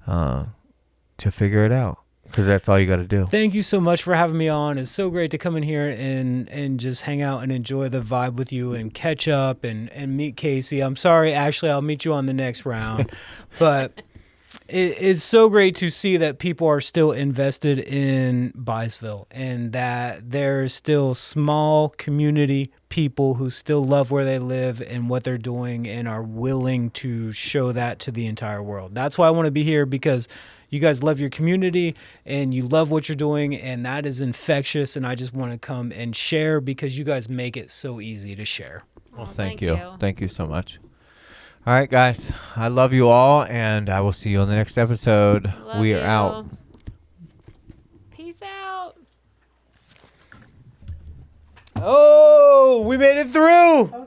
to figure it out, because that's all you got to do. Thank you so much for having me on. It's so great to come in here and just hang out and enjoy the vibe with you and catch up and meet Casey. I'm sorry, Ashley, I'll meet you on the next round. But it's so great to see that people are still invested in Byesville, and that there's still small community people who still love where they live and what they're doing and are willing to show that to the entire world. That's why I want to be here, because you guys love your community and you love what you're doing, and that is infectious, and I just want to come and share because you guys make it so easy to share. Well, thank you. Thank you so much. All right, guys. I love you all, and I will see you on the next episode. We are out. Peace out. Oh, we made it through.